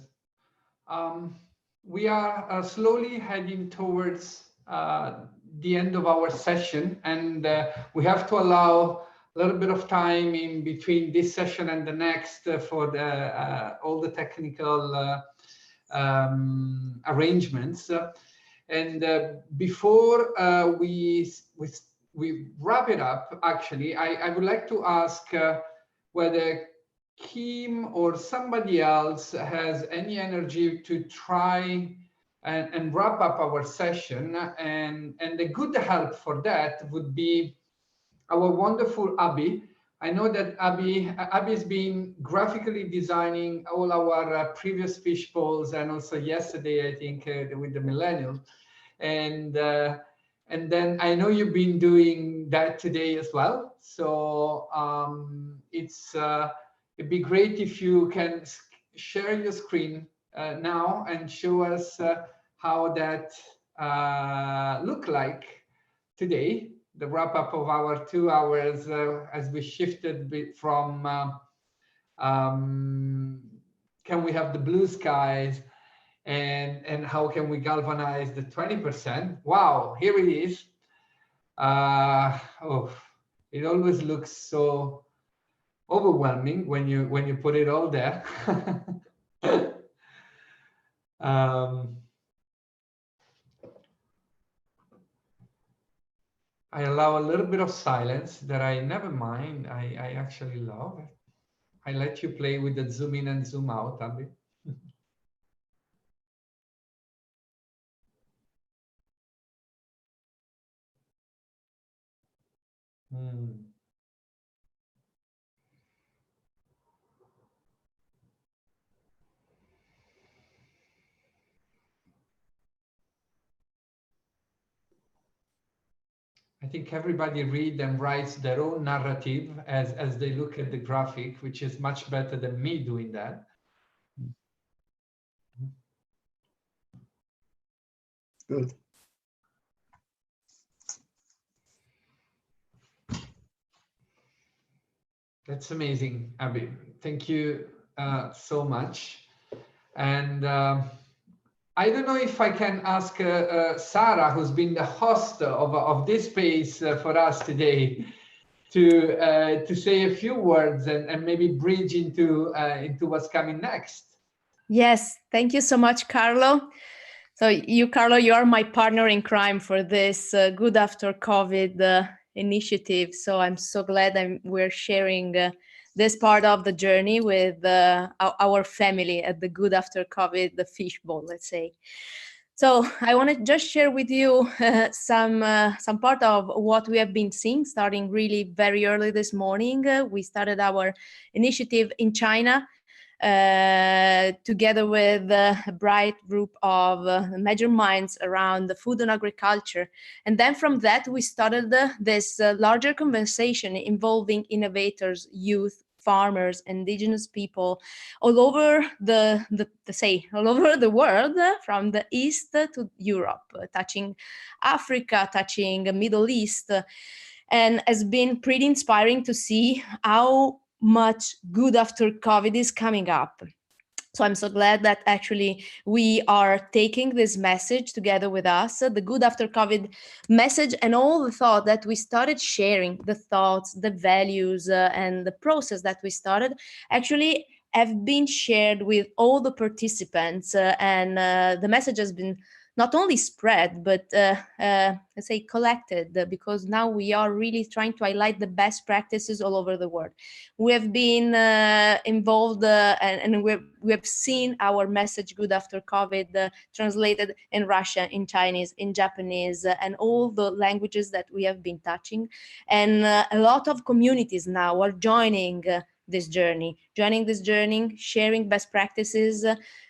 We are slowly heading towards the end of our session, and we have to allow a little bit of time in between this session and the next for all the technical arrangements. And before we wrap it up, actually, I would like to ask whether Kim or somebody else has any energy to try and wrap up our session. And the good help for that would be our wonderful Abby. I know that Abby's been graphically designing all our previous fish bowls, and also yesterday, I think, with the millennials. And then I know you've been doing that today as well. So it'd be great if you can share your screen now and show us how that look like today, the wrap up of our 2 hours as we shifted from can we have the blue skies and how can we galvanize the 20%? Wow, here it is. Oh, it always looks so overwhelming when you put it all there. I allow a little bit of silence that I never mind. I actually love. I let you play with the zoom in and zoom out, Abby. I think everybody read and writes their own narrative as they look at the graphic, which is much better than me doing that. Good. That's amazing, Abby. Thank you so much. And I don't know if I can ask Sarah, who's been the host of this space for us today, to say a few words and maybe bridge into what's coming next. Yes, thank you so much, Carlo. So Carlo, you are my partner in crime for this Good After COVID initiative. So I'm so glad we're sharing this part of the journey with our family at the Good After COVID, the fishbowl, let's say. So I want to just share with you some part of what we have been seeing starting really very early this morning. We started our initiative in China together with a bright group of major minds around the food and agriculture. And then from that, we started this larger conversation involving innovators, youth, farmers, indigenous people all over all over the world, from the East to Europe, touching Africa, touching the Middle East. And has been pretty inspiring to see how much good after COVID is coming up. So I'm so glad that actually we are taking this message together with us, the good after COVID message, and all the thought that we started sharing, the thoughts, the values, and the process that we started actually have been shared with all the participants, and the message has been not only spread, but let's say collected, because now we are really trying to highlight the best practices all over the world. We have been involved and we have seen our message good after COVID translated in Russian, in Chinese, in Japanese, and all the languages that we have been touching. And a lot of communities now are joining this journey, sharing best practices,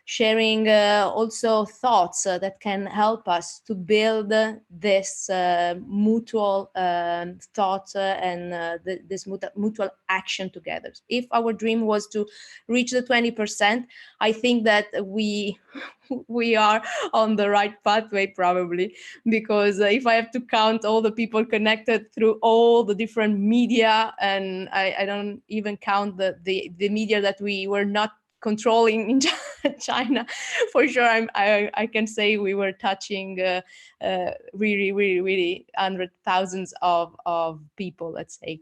sharing also thoughts that can help us to build this mutual thought and this mutual action together. If our dream was to reach the 20%, I think that we are on the right pathway probably, because if I have to count all the people connected through all the different media, and I don't even count the media that we were not controlling in China, for sure I can say we were touching really hundreds, thousands of people, let's say.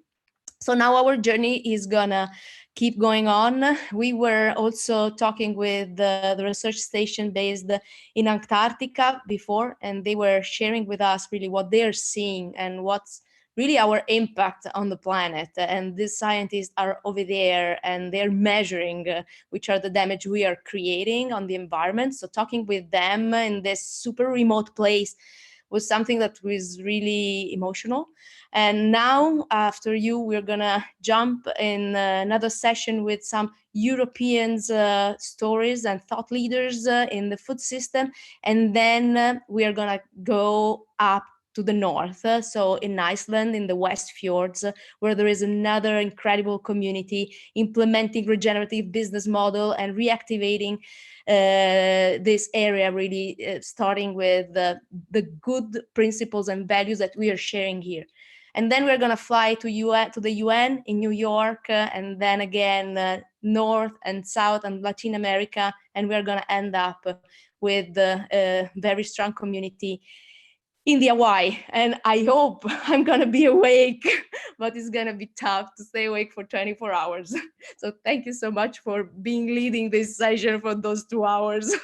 So now our journey is gonna keep going on. We were also talking with the research station based in Antarctica before, and they were sharing with us really what they're seeing and what's really our impact on the planet. And these scientists are over there and they're measuring which are the damage we are creating on the environment. So talking with them in this super remote place was something that was really emotional. And now after you, we're gonna jump in another session with some Europeans stories and thought leaders in the food system. And then we are gonna go up to the north, so in Iceland, in the West Fjords, where there is another incredible community implementing regenerative business model and reactivating this area, really starting with the good principles and values that we are sharing here. And then we're going to fly to the UN in New York, and then again north and south and Latin America, and we're going to end up with a very strong community in the Hawaii. And I hope I'm going to be awake, but it's going to be tough to stay awake for 24 hours. So thank you so much for leading this session for those 2 hours.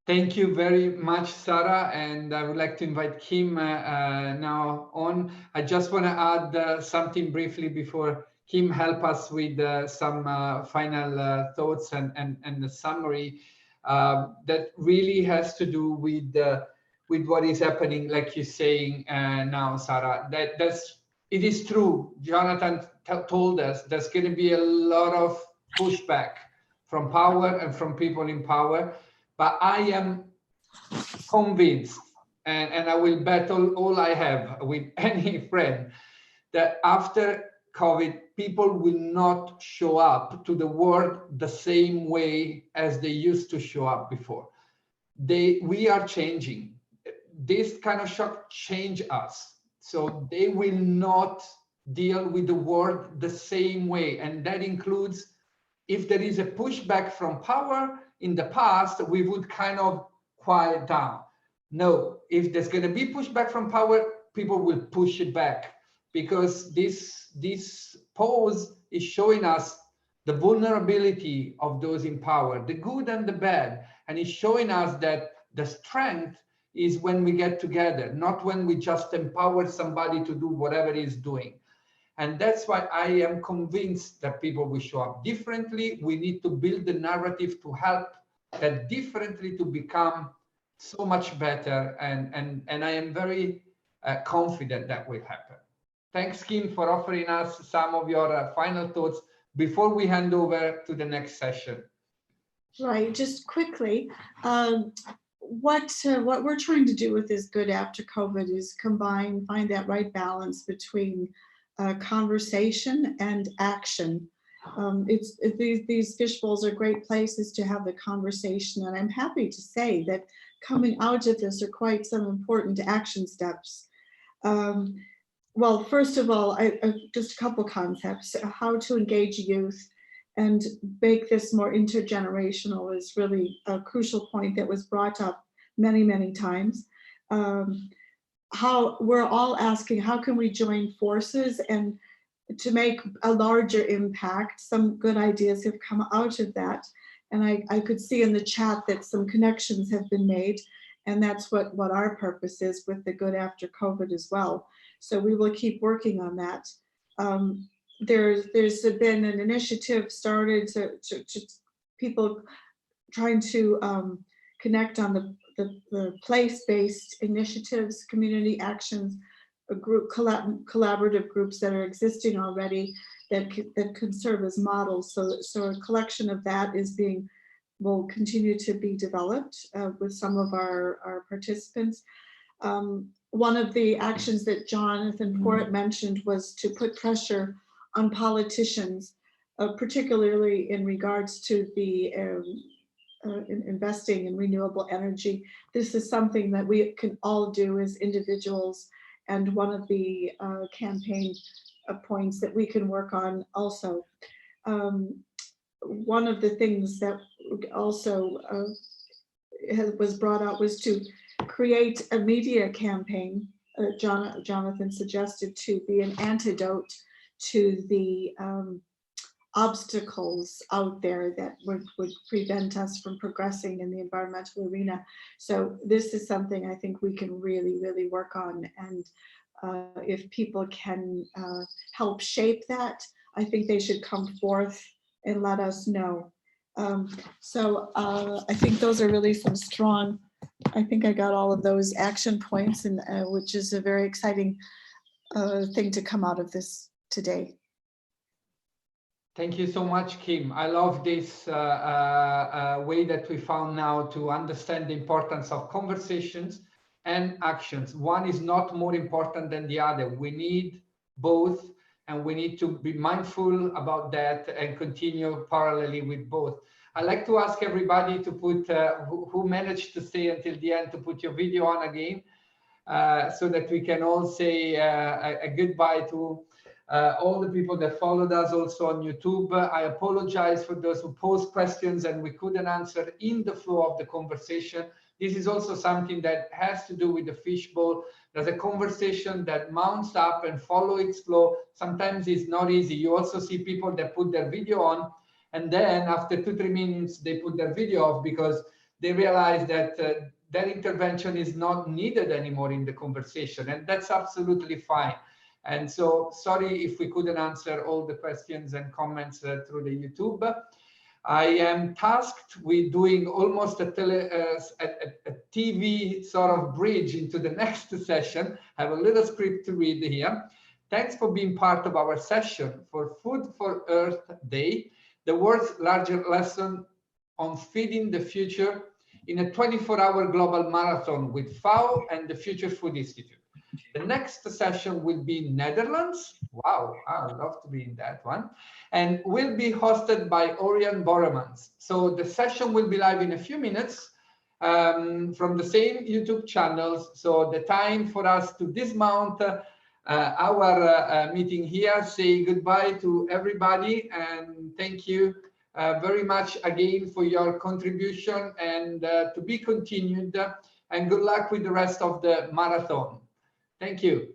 Thank you very much, Sarah. And I would like to invite Kim now on. I just want to add something briefly before Kim help us with some final thoughts and the summary. That really has to do with what is happening, like you're saying now, Sarah. It is true. Jonathan told us there's going to be a lot of pushback from power and from people in power, but I am convinced, and I will bet all I have with any friend, that after COVID, people will not show up to the world the same way as they used to show up before. We are changing. This kind of shock changed us. So they will not deal with the world the same way. And that includes, if there is a pushback from power in the past, we would kind of quiet down. No, if there's going to be pushback from power, people will push it back. Because this pose is showing us the vulnerability of those in power, the good and the bad, and it's showing us that the strength is when we get together, not when we just empower somebody to do whatever he's doing. And that's why I am convinced that people will show up differently. We need to build the narrative to help that differently to become so much better, and I am very confident that will happen. Thanks, Kim, for offering us some of your final thoughts before we hand over to the next session. Right, just quickly, what we're trying to do with this Good After COVID is find that right balance between conversation and action. These fishbowls are great places to have the conversation, and I'm happy to say that coming out of this are quite some important action steps. Well, first of all, just a couple concepts. How to engage youth and make this more intergenerational is really a crucial point that was brought up many, many times. How we're all asking, how can we join forces and to make a larger impact? Some good ideas have come out of that. And I could see in the chat that some connections have been made. And that's what our purpose is with the Good After COVID as well. So we will keep working on that. There's been an initiative started to people trying to connect on the place-based initiatives, community actions, collaborative groups that are existing already that could serve as models. So a collection of that will continue to be developed with some of our participants. One of the actions that Jonathan Porritt mentioned was to put pressure on politicians, particularly in regards to the investing in renewable energy. This is something that we can all do as individuals, and one of the campaign points that we can work on also. One of the things that also was brought out was to create a media campaign. Jonathan suggested to be an antidote to the obstacles out there that would prevent us from progressing in the environmental arena. So this is something I think we can really, really work on. And if people can help shape that, I think they should come forth and let us know. So I think those are really some strong, I think I got all of those action points, and which is a very exciting thing to come out of this today. Thank you so much, Kim. I love this way that we found now to understand the importance of conversations and actions. One is not more important than the other. We need both, and we need to be mindful about that and continue parallelly with both. I'd like to ask everybody to put, who managed to stay until the end, to put your video on again, so that we can all say a goodbye to all the people that followed us also on YouTube. I apologize for those who posed questions and we couldn't answer in the flow of the conversation. This is also something that has to do with the fishbowl. There's a conversation that mounts up and follow its flow. Sometimes it's not easy. You also see people that put their video on, and then after 2-3 minutes, they put their video off because they realize that their intervention is not needed anymore in the conversation, and that's absolutely fine. And so sorry if we couldn't answer all the questions and comments through the YouTube. I am tasked with doing almost a TV sort of bridge into the next session. I have a little script to read here. Thanks for being part of our session for Food for Earth Day, the world's largest lesson on feeding the future in a 24-hour global marathon with FAO and the Future Food Institute. The next session will be Netherlands. Wow, I'd love to be in that one. And will be hosted by Orion Boremans. So the session will be live in a few minutes from the same YouTube channels. So the time for us to dismount our meeting here, say goodbye to everybody, and thank you very much again for your contribution, and to be continued, and good luck with the rest of the marathon. Thank you.